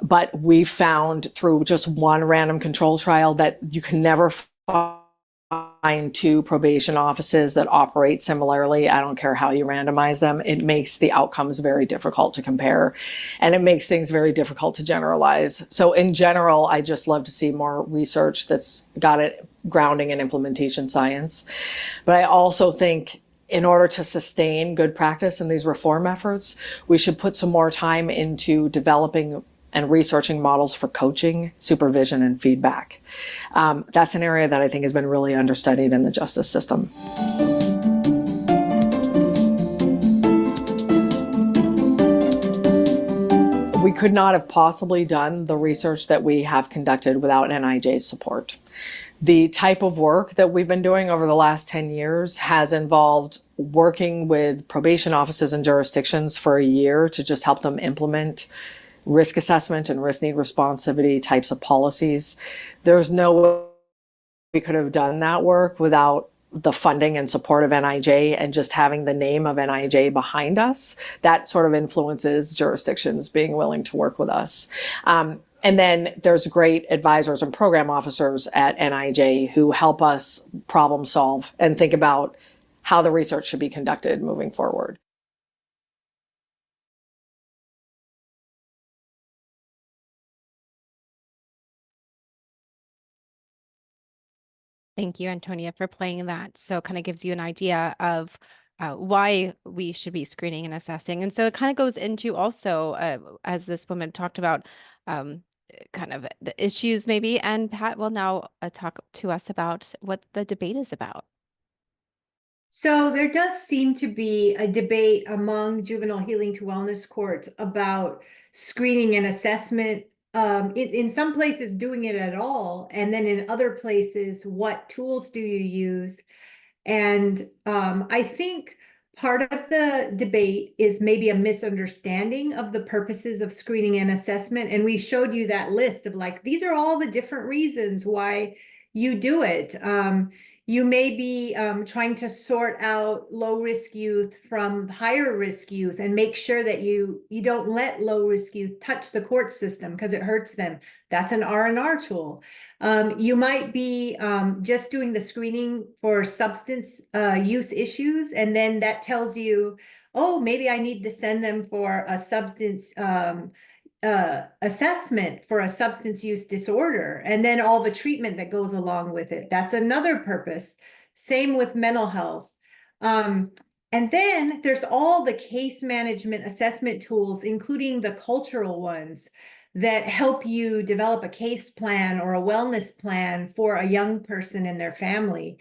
but we found through just one random control trial that you can never find two probation offices that operate similarly. I don't care how you randomize them. It makes the outcomes very difficult to compare, and it makes things very difficult to generalize. So in general, I just love to see more research that's got it grounding in implementation science. But I also think in order to sustain good practice in these reform efforts, we should put some more time into developing and researching models for coaching, supervision, and feedback. That's an area that I think has been really understudied in the justice system. We could not have possibly done the research that we have conducted without NIJ's support. The type of work that we've been doing over the last 10 years has involved working with probation offices and jurisdictions for a year to just help them implement risk assessment and risk need responsivity types of policies. There's no way we could have done that work without the funding and support of NIJ, and just having the name of NIJ behind us, that sort of influences jurisdictions being willing to work with us. And then there's great advisors and program officers at NIJ who help us problem solve and think about how the research should be conducted moving forward. Thank you, Antonia, for playing that. So it kind of gives you an idea of why we should be screening and assessing. And so it kind of goes into also, as this woman talked about, kind of the issues maybe. And Pat will now talk to us about what the debate is about. So there does seem to be a debate among juvenile healing to wellness courts about screening and assessment. In some places doing it at all, and then in other places, what tools do you use? And I think part of the debate is maybe a misunderstanding of the purposes of screening and assessment. And we showed you that list of like, these are all the different reasons why you do it. You may be trying to sort out low-risk youth from higher-risk youth and make sure that you don't let low-risk youth touch the court system because it hurts them. That's an R&R tool. You might be just doing the screening for substance use issues, and then that tells you, oh, maybe I need to send them for a substance assessment for a substance use disorder, and then all the treatment that goes along with it. That's another purpose. Same with mental health. And then there's all the case management assessment tools, including the cultural ones that help you develop a case plan or a wellness plan for a young person and their family.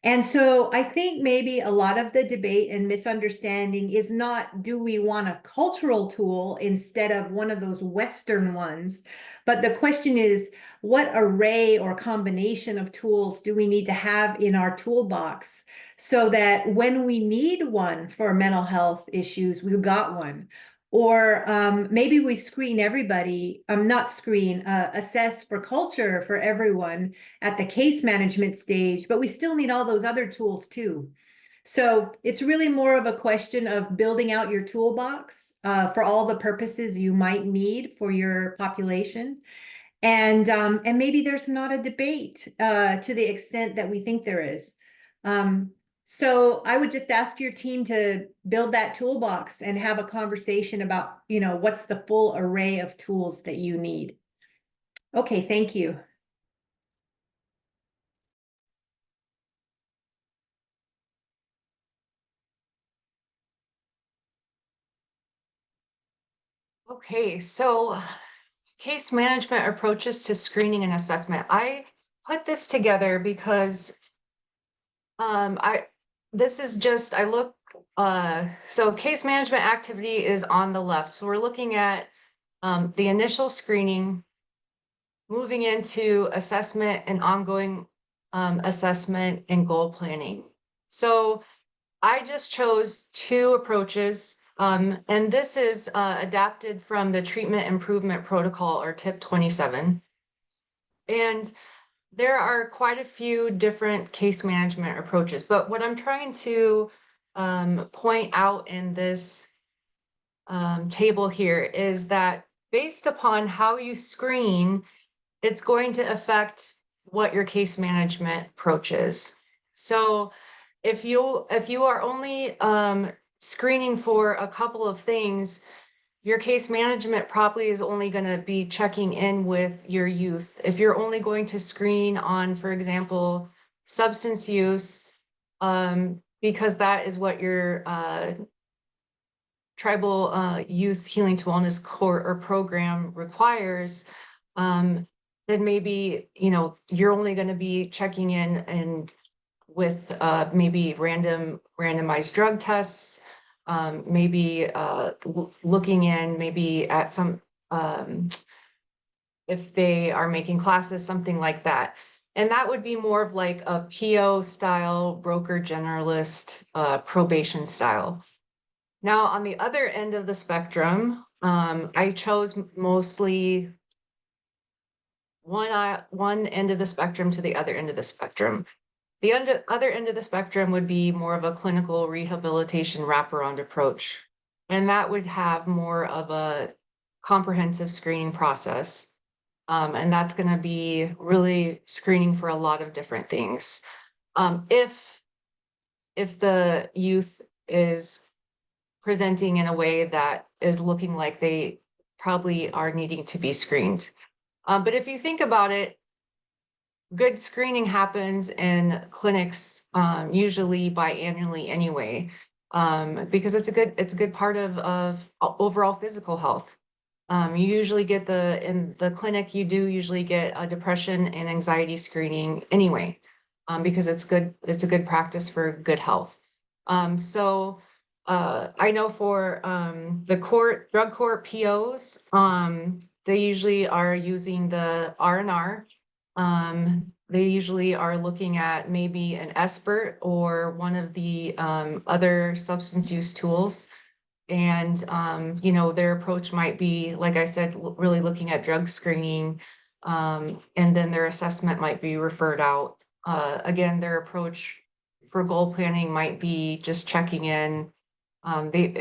And so I think maybe a lot of the debate and misunderstanding is not, do we want a cultural tool instead of one of those Western ones? But the question is, what array or combination of tools do we need to have in our toolbox so that when we need one for mental health issues, we've got one? Or maybe we screen everybody, assess for culture for everyone at the case management stage, but we still need all those other tools too. So it's really more of a question of building out your toolbox for all the purposes you might need for your population. And maybe there's not a debate to the extent that we think there is. So I would just ask your team to build that toolbox and have a conversation about, what's the full array of tools that you need. Okay, thank you. Okay, so case management approaches to screening and assessment. I put this together because so case management activity is on the left. So we're looking at the initial screening, moving into assessment and ongoing assessment and goal planning. So I just chose two approaches And this is adapted from the Treatment Improvement Protocol, or TIP 27. And there are quite a few different case management approaches, but what I'm trying to point out in this table here is that based upon how you screen, it's going to affect what your case management approach is. So if you are only screening for a couple of things, your case management probably is only going to be checking in with your youth. If you're only going to screen on, for example, substance use, because that is what your tribal youth healing to wellness court or program requires, then maybe, you know, you're only going to be checking in and with maybe randomized drug tests, maybe looking in maybe at some, if they are making classes, something like that. And that would be more of like a PO style, broker generalist, probation style. Now, on the other end of the spectrum, I chose mostly one end of the spectrum to the other end of the spectrum. The other end of the spectrum would be more of a clinical rehabilitation wraparound approach. And that would have more of a comprehensive screening process. And that's going to be really screening for a lot of different things. If the youth is presenting in a way that is looking like they probably are needing to be screened. But if you think about it, good screening happens in clinics usually biannually anyway, because it's a good part of overall physical health. You usually get in the clinic, you do usually get a depression and anxiety screening anyway, because it's a good practice for good health. So I know for the drug court POs, they usually are using the R&R. They usually are looking at maybe an expert or one of the other substance use tools. And, you know, their approach might be, like I said, really looking at drug screening. And then their assessment might be referred out. Again, their approach for goal planning might be just checking in. They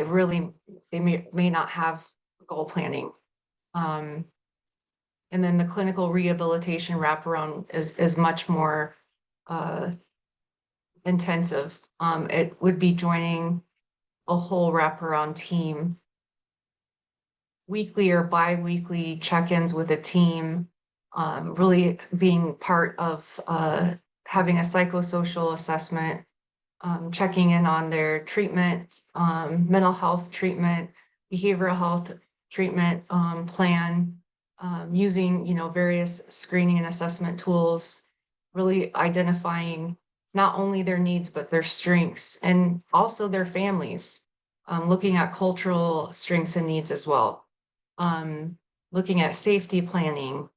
may not have goal planning. And then the clinical rehabilitation wraparound is much more intensive. It would be joining a whole wraparound team, weekly or bi-weekly check-ins with a team, really being part of having a psychosocial assessment, checking in on their treatment, mental health treatment, behavioral health treatment plan, using, you know, various screening and assessment tools, really identifying not only their needs, but their strengths and also their families, looking at cultural strengths and needs as well, looking at safety planning,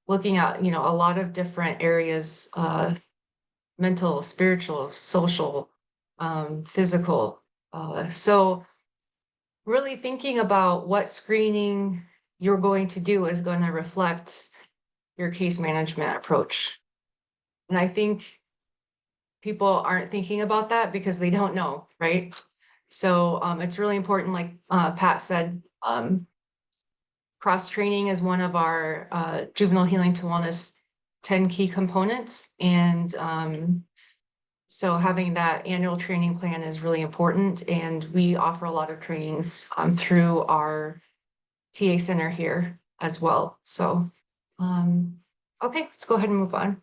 looking at, you know, a lot of different areas, mental, spiritual, social, physical. So really thinking about what screening you're going to do is going to reflect your case management approach. And I think people aren't thinking about that because they don't know, right? So it's really important, like Pat said, cross-training is one of our juvenile healing to wellness 10 key components. And so having that annual training plan is really important. And we offer a lot of trainings through our TA center here as well. So, okay, let's go ahead and move on.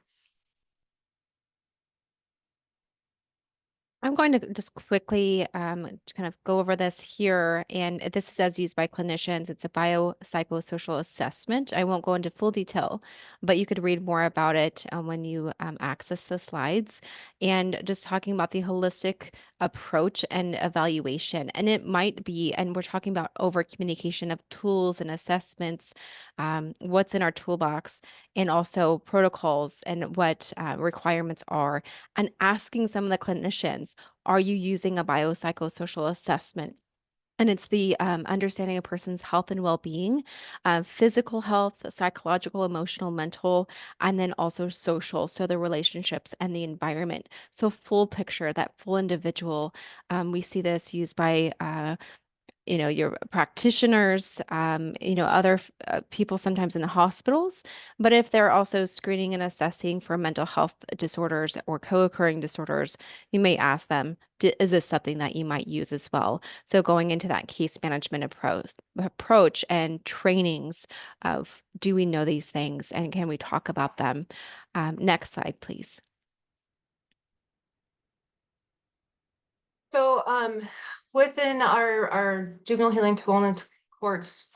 I'm going to just quickly kind of go over this here, and this is as used by clinicians. It's a biopsychosocial assessment. I won't go into full detail, but you could read more about it when you access the slides, and just talking about the holistic approach and evaluation. And it might be, and we're talking about over communication of tools and assessments, what's in our toolbox, and also protocols and what requirements are, and asking some of the clinicians, are you using a biopsychosocial assessment? And it's the understanding a person's health and well-being, physical health, psychological, emotional, mental, and then also social. So the relationships and the environment. So full picture, that full individual. We see this used by your practitioners, other people sometimes in the hospitals. But if they're also screening and assessing for mental health disorders or co-occurring disorders, you may ask them, is this something that you might use as well? So going into that case management approach and trainings of, do we know these things and can we talk about them? Next slide, please. So within our juvenile healing to wellness courts,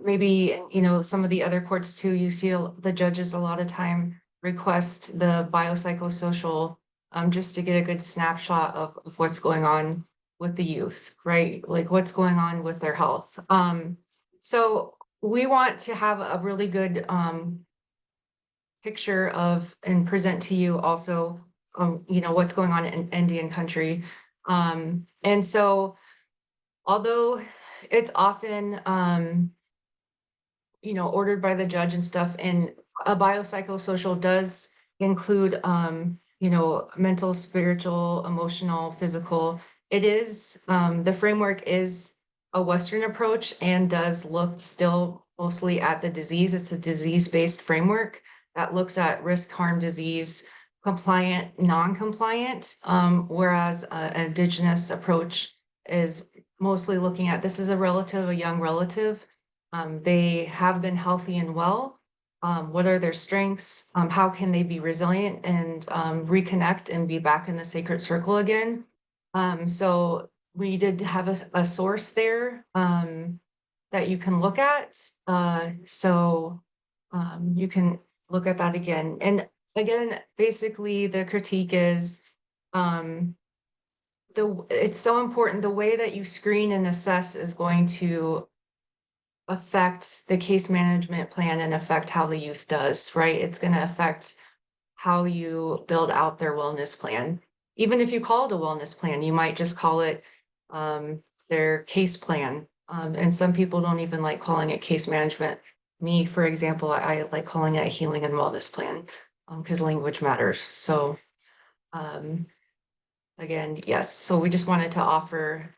maybe some of the other courts too, you see the judges a lot of time request the biopsychosocial, just to get a good snapshot of what's going on with the youth, right? Like what's going on with their health. So we want to have a really good picture of and present to you also what's going on in Indian country. And so although it's often ordered by the judge and stuff, and a biopsychosocial does include mental, spiritual, emotional, physical. It is the framework is a Western approach and does look still mostly at the disease. It's a disease-based framework that looks at risk, harm, disease, compliant, non-compliant, whereas an indigenous approach is mostly looking at, this is a young relative. They have been healthy and well. What are their strengths? How can they be resilient and reconnect and be back in the sacred circle again? So we did have a source there that you can look at. So you can look at that again. And again, basically the critique is it's so important. The way that you screen and assess is going to affect the case management plan and affect how the youth does, right? It's going to affect how you build out their wellness plan. Even if you call it a wellness plan, you might just call it their case plan. And some people don't even like calling it case management. Me, for example, I like calling it a healing and wellness plan because language matters. So again, yes. So we just wanted to offer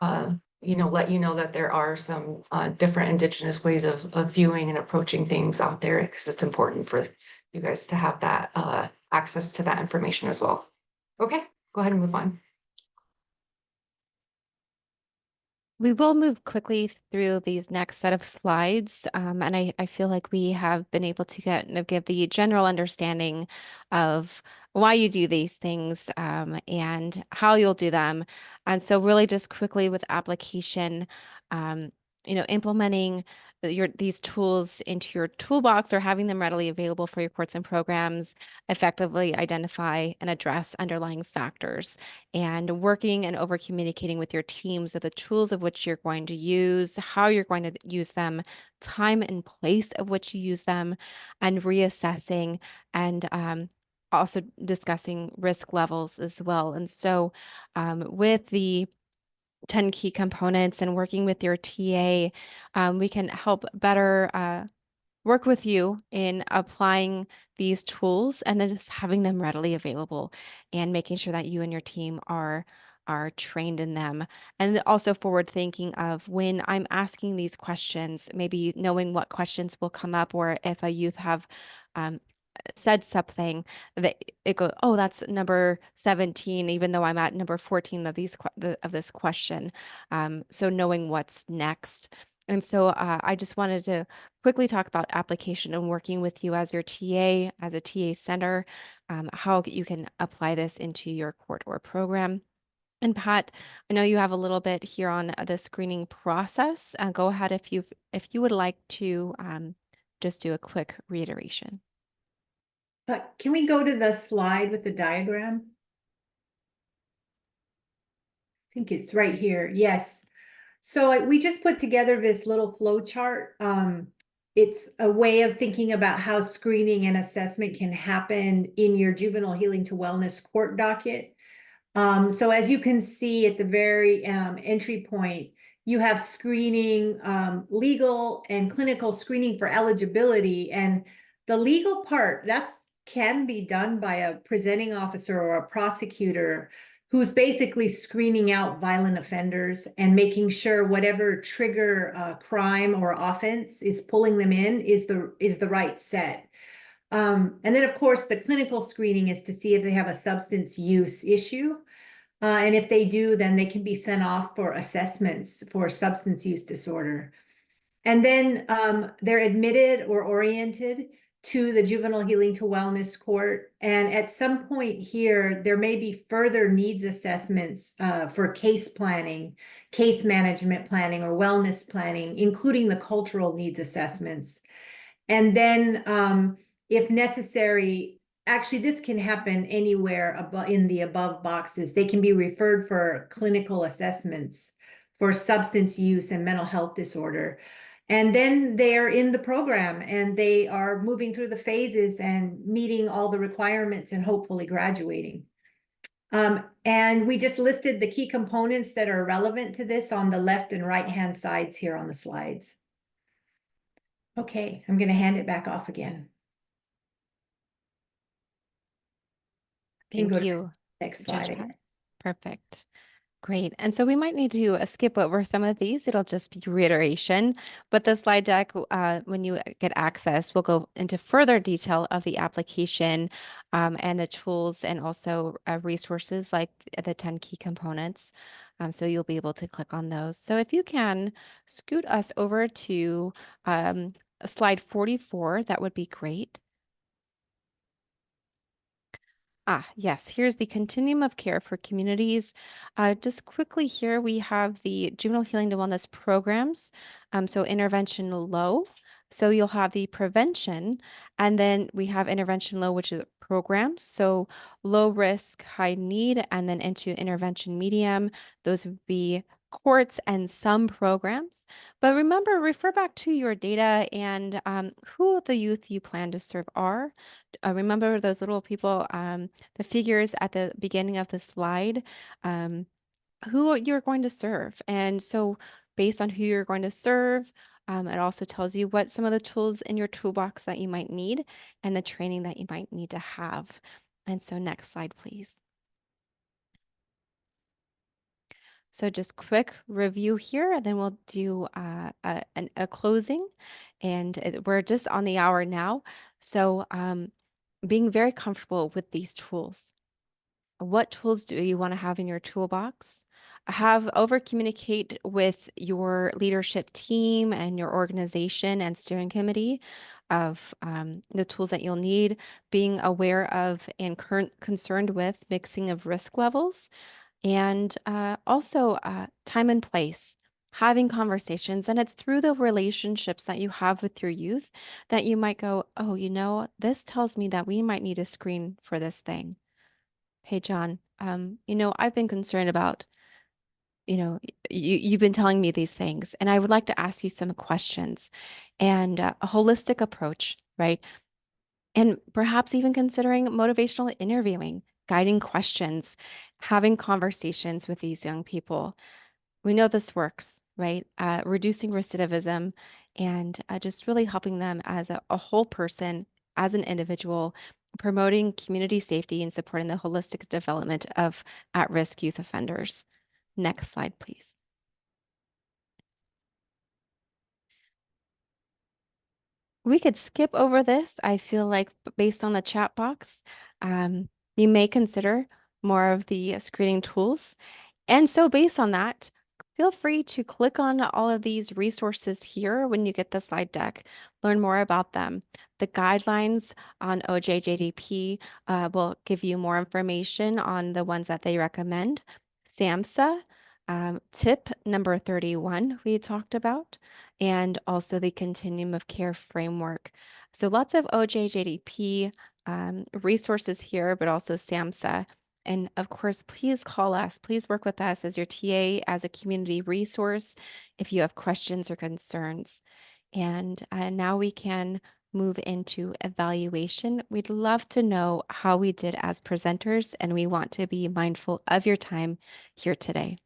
let you know that there are some different indigenous ways of viewing and approaching things out there, because it's important for you guys to have that access to that information as well. Okay, go ahead and move on. We will move quickly through these next set of slides, and I feel like we have been able to give the general understanding of why you do these things and how you'll do them. And so really just quickly with application, implementing these tools into your toolbox or having them readily available for your courts and programs, effectively identify and address underlying factors, and working and over communicating with your teams of the tools of which you're going to use, how you're going to use them, time and place of which you use them, and reassessing and also discussing risk levels as well. And so with the 10 key components and working with your TA, we can help better work with you in applying these tools and then just having them readily available and making sure that you and your team are trained in them. And also forward thinking of when I'm asking these questions, maybe knowing what questions will come up, or if a youth have said something that it goes, oh, that's number 17, even though I'm at number 14 of this question. So knowing what's next. And so I just wanted to quickly talk about application and working with you as your TA, as a TA center, how you can apply this into your court or program. And Pat, I know you have a little bit here on the screening process. Go ahead if you would like to just do a quick reiteration. Can we go to the slide with the diagram? I think it's right here. Yes. So we just put together this little flow chart. It's a way of thinking about how screening and assessment can happen in your juvenile healing to wellness court docket. So as you can see at the very entry point, you have screening, legal and clinical screening for eligibility. And the legal part, can be done by a presenting officer or a prosecutor who's basically screening out violent offenders and making sure whatever trigger crime or offense is pulling them in is the right set. And then, of course, the clinical screening is to see if they have a substance use issue. And if they do, then they can be sent off for assessments for substance use disorder. And then they're admitted or oriented to the Juvenile Healing to Wellness Court. And at some point here, there may be further needs assessments for case planning, case management planning, or wellness planning, including the cultural needs assessments. And then if necessary, actually, this can happen anywhere in the above boxes. They can be referred for clinical assessments for substance use and mental health disorder. And then they're in the program and they are moving through the phases and meeting all the requirements and hopefully graduating. And we just listed the key components that are relevant to this on the left and right-hand sides here on the slides. Okay, I'm going to hand it back off again. Thank you. Next Judge slide. Pat. Perfect. Great. And so we might need to skip over some of these. It'll just be reiteration, but the slide deck, when you get access, will go into further detail of the application and the tools and also resources like the 10 key components. So you'll be able to click on those. So if you can scoot us over to slide 44, that would be great. Yes, here's the continuum of care for communities. Just quickly here, we have the juvenile healing to wellness programs. So intervention low. So you'll have the prevention, and then we have intervention low, which is programs. So low risk, high need, and then into intervention medium. Those would be courts and some programs. But remember, refer back to your data and who the youth you plan to serve are. Remember those little people, the figures at the beginning of the slide, who you're going to serve. And so based on who you're going to serve, it also tells you what some of the tools in your toolbox that you might need and the training that you might need to have. And so next slide, please. So just quick review here, and then we'll do a closing. And we're just on the hour now. So being very comfortable with these tools. What tools do you want to have in your toolbox? Over communicate with your leadership team and your organization and steering committee of the tools that you'll need, being aware of and concerned with mixing of risk levels, and also time and place, having conversations. And it's through the relationships that you have with your youth that you might go, oh, this tells me that we might need to screen for this thing. Hey, John, I've been concerned about, you've been telling me these things, and I would like to ask you some questions and a holistic approach, right? And perhaps even considering motivational interviewing, guiding questions, having conversations with these young people. We know this works, right? Reducing recidivism and just really helping them as a whole person, as an individual, promoting community safety and supporting the holistic development of at-risk youth offenders. Next slide, please. We could skip over this. I feel like based on the chat box, you may consider more of the screening tools. And so based on that, feel free to click on all of these resources here when you get the slide deck, learn more about them. The guidelines on OJJDP will give you more information on the ones that they recommend. SAMHSA, tip number 31 we talked about, and also the continuum of care framework. So lots of OJJDP resources here, but also SAMHSA. And of course, please call us. Please work with us as your TA, as a community resource if you have questions or concerns. And now we can move into evaluation, we'd love to know how we did as presenters, and we want to be mindful of your time here today.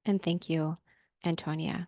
And thank you, Antonia.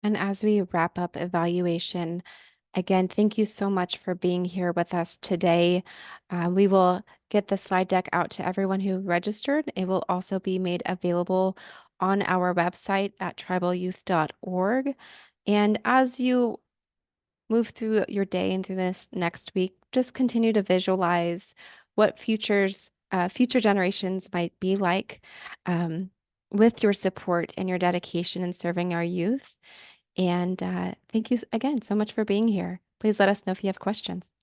And as we wrap up evaluation, again, thank you so much for being here with us today. We will get the slide deck out to everyone who registered. It will also be made available on our website at tribalyouth.org. And as you move through your day and through this next week, just continue to visualize what future generations might be like with your support and your dedication in serving our youth. And thank you again so much for being here. Please let us know if you have questions.